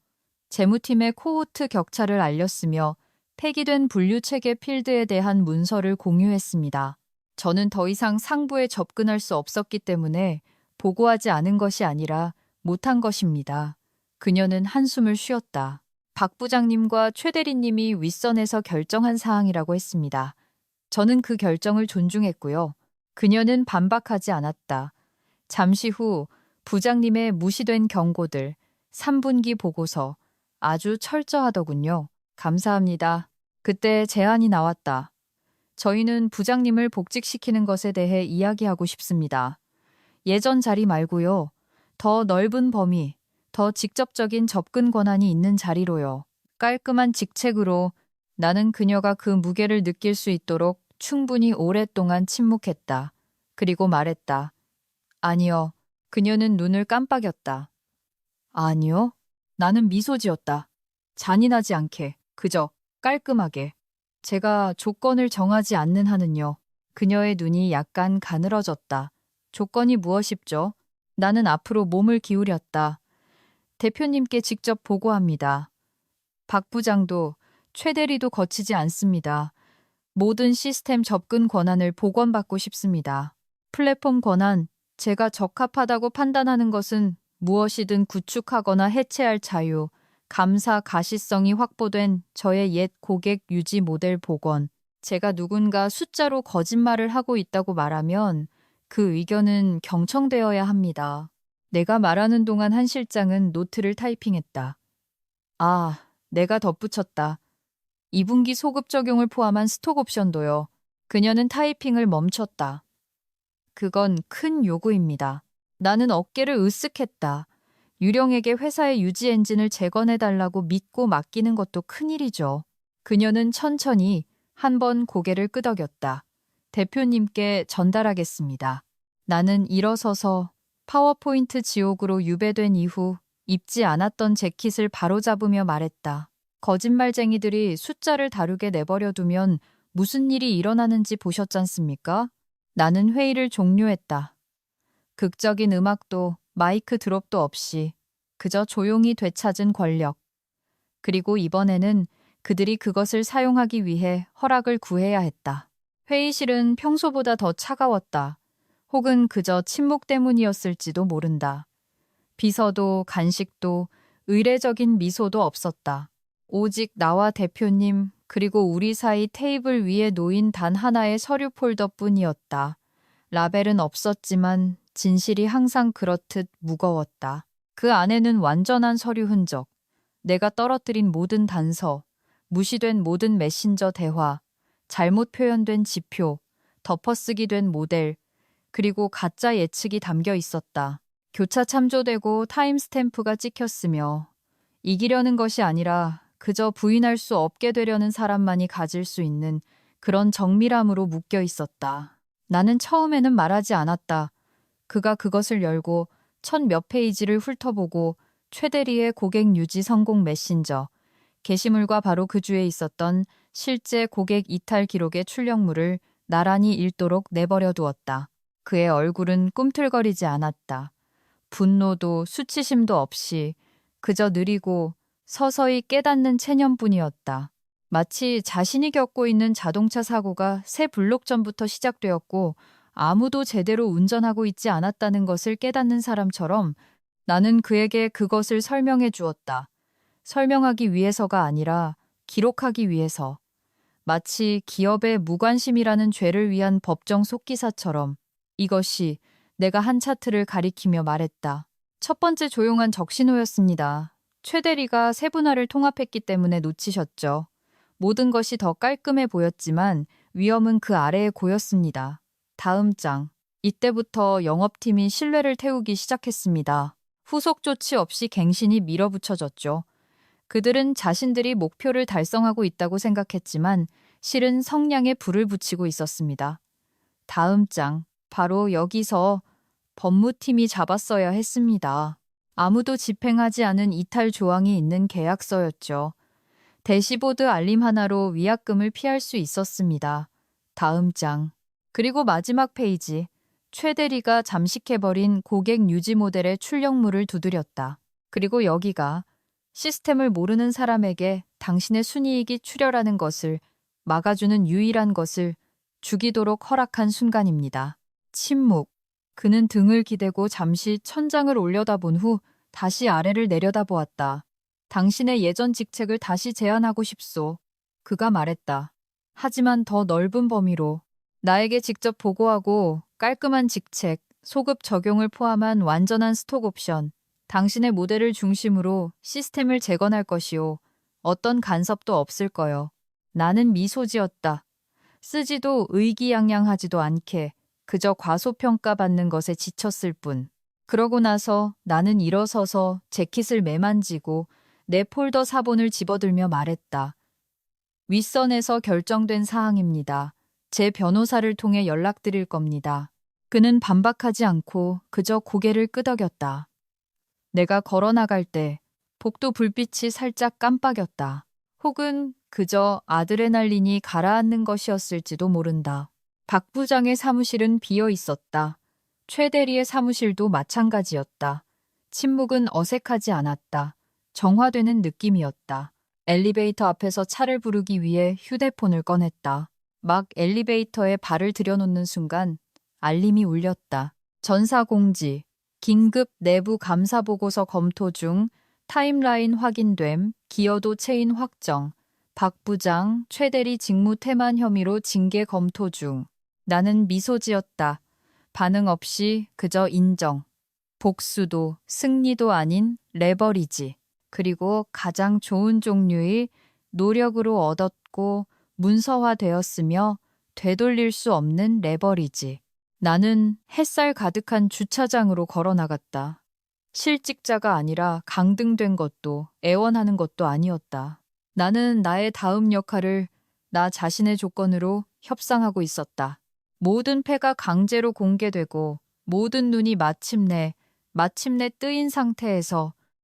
재무팀의 코호트 격차를 알렸으며 폐기된 분류체계 필드에 대한 문서를 공유했습니다. 저는 더 이상 상부에 접근할 수 없었기 때문에 보고하지 않은 것이 아니라 못한 것입니다. 그녀는 한숨을 쉬었다. 박 부장님과 최 대리님이 윗선에서 결정한 사항이라고 했습니다. 저는 그 결정을 존중했고요. 그녀는 반박하지 않았다. 잠시 후 부장님의 무시된 경고들, 3분기 보고서, 아주 철저하더군요. 감사합니다. 그때 제안이 나왔다. 저희는 부장님을 복직시키는 것에 대해 이야기하고 싶습니다. 예전 자리 말고요. 더 넓은 범위, 더 직접적인 접근 권한이 있는 자리로요. 깔끔한 직책으로. 나는 그녀가 그 무게를 느낄 수 있도록 충분히 오랫동안 침묵했다. 그리고 말했다. 아니요. 그녀는 눈을 깜빡였다. 아니요. 나는 미소 지었다. 잔인하지 않게. 그저 깔끔하게. 제가 조건을 정하지 않는 한은요. 그녀의 눈이 약간 가늘어졌다. 조건이 무엇입죠? 나는 앞으로 몸을 기울였다. 대표님께 직접 보고합니다. 박 부장도 최 대리도 거치지 않습니다. 모든 시스템 접근 권한을 복원받고 싶습니다. 플랫폼 권한, 제가 적합하다고 판단하는 것은 무엇이든 구축하거나 해체할 자유, 감사 가시성이 확보된 저의 옛 고객 유지 모델 복원. 제가 누군가 숫자로 거짓말을 하고 있다고 말하면 그 의견은 경청되어야 합니다. 내가 말하는 동안 한 실장은 노트를 타이핑했다. 아, 내가 덧붙였다. 2분기 소급 적용을 포함한 스톡 옵션도요. 그녀는 타이핑을 멈췄다. 그건 큰 요구입니다. 나는 어깨를 으쓱했다. 유령에게 회사의 유지 엔진을 재건해달라고 믿고 맡기는 것도 큰일이죠. 그녀는 천천히 한 번 고개를 끄덕였다. 대표님께 전달하겠습니다. 나는 일어서서 파워포인트 지옥으로 유배된 이후 입지 않았던 재킷을 바로잡으며 말했다. 거짓말쟁이들이 숫자를 다루게 내버려 두면 무슨 일이 일어나는지 보셨잖습니까? 나는 회의를 종료했다. 극적인 음악도 마이크 드롭도 없이 그저 조용히 되찾은 권력. 그리고 이번에는 그들이 그것을 사용하기 위해 허락을 구해야 했다. 회의실은 평소보다 더 차가웠다. 혹은 그저 침묵 때문이었을지도 모른다. 비서도 간식도 의례적인 미소도 없었다. 오직 나와 대표님 그리고 우리 사이 테이블 위에 놓인 단 하나의 서류 폴더뿐이었다. 라벨은 없었지만 진실이 항상 그렇듯 무거웠다. 그 안에는 완전한 서류 흔적, 내가 떨어뜨린 모든 단서, 무시된 모든 메신저 대화, 잘못 표현된 지표, 덮어쓰기 된 모델, 그리고 가짜 예측이 담겨 있었다. 교차 참조되고 타임스탬프가 찍혔으며 이기려는 것이 아니라 그저 부인할 수 없게 되려는 사람만이 가질 수 있는 그런 정밀함으로 묶여 있었다. 나는 처음에는 말하지 않았다. 그가 그것을 열고 첫 몇 페이지를 훑어보고 최대리의 고객 유지 성공 메신저, 게시물과 바로 그 주에 있었던 실제 고객 이탈 기록의 출력물을 나란히 읽도록 내버려 두었다. 그의 얼굴은 꿈틀거리지 않았다. 분노도 수치심도 없이 그저 느리고 서서히 깨닫는 체념뿐이었다. 마치 자신이 겪고 있는 자동차 사고가 새 블록 전부터 시작되었고 아무도 제대로 운전하고 있지 않았다는 것을 깨닫는 사람처럼 나는 그에게 그것을 설명해 주었다. 설명하기 위해서가 아니라 기록하기 위해서. 마치 기업의 무관심이라는 죄를 위한 법정 속기사처럼 이것이 내가 한 차트를 가리키며 말했다. 첫 번째 조용한 적신호였습니다. 최 대리가 세분화를 통합했기 때문에 놓치셨죠. 모든 것이 더 깔끔해 보였지만 위험은 그 아래에 고였습니다. 다음 장. 이때부터 영업팀이 신뢰를 태우기 시작했습니다. 후속 조치 없이 갱신이 밀어붙여졌죠. 그들은 자신들이 목표를 달성하고 있다고 생각했지만 실은 성냥에 불을 붙이고 있었습니다. 다음 장. 바로 여기서 법무팀이 잡았어야 했습니다. 아무도 집행하지 않은 이탈 조항이 있는 계약서였죠. 대시보드 알림 하나로 위약금을 피할 수 있었습니다. 다음 장. 그리고 마지막 페이지. 최 대리가 잠식해버린 고객 유지 모델의 출력물을 두드렸다. 그리고 여기가 시스템을 모르는 사람에게 당신의 순이익이 출혈하는 것을 막아주는 유일한 것을 죽이도록 허락한 순간입니다. 침묵. 그는 등을 기대고 잠시 천장을 올려다본 후 다시 아래를 내려다보았다. 당신의 예전 직책을 다시 제안하고 싶소. 그가 말했다. 하지만 더 넓은 범위로. 나에게 직접 보고하고 깔끔한 직책, 소급 적용을 포함한 완전한 스톡 옵션, 당신의 모델을 중심으로 시스템을 재건할 것이요. 어떤 간섭도 없을 거요. 나는 미소 지었다. 쓰지도 의기양양하지도 않게 그저 과소평가받는 것에 지쳤을 뿐. 그러고 나서 나는 일어서서 재킷을 매만지고 내 폴더 사본을 집어들며 말했다. 윗선에서 결정된 사항입니다. 제 변호사를 통해 연락드릴 겁니다. 그는 반박하지 않고 그저 고개를 끄덕였다. 내가 걸어 나갈 때 복도 불빛이 살짝 깜빡였다. 혹은 그저 아드레날린이 가라앉는 것이었을지도 모른다. 박 부장의 사무실은 비어 있었다. 최 대리의 사무실도 마찬가지였다. 침묵은 어색하지 않았다. 정화되는 느낌이었다. 엘리베이터 앞에서 차를 부르기 위해 휴대폰을 꺼냈다. 막 엘리베이터에 발을 들여놓는 순간 알림이 울렸다. 전사공지, 긴급 내부 감사 보고서 검토 중, 타임라인 확인됨, 기여도 체인 확정, 박 부장, 최 대리 직무 태만 혐의로 징계 검토 중. 나는 미소 지었다. 반응 없이 그저 인정. 복수도 승리도 아닌 레버리지. 그리고 가장 좋은 종류의 노력으로 얻었고 문서화되었으며 되돌릴 수 없는 레버리지. 나는 햇살 가득한 주차장으로 걸어 나갔다. 실직자가 아니라 강등된 것도 애원하는 것도 아니었다. 나는 나의 다음 역할을 나 자신의 조건으로 협상하고 있었다. 모든 패가 강제로 공개되고 모든 눈이 마침내 뜨인 상태에서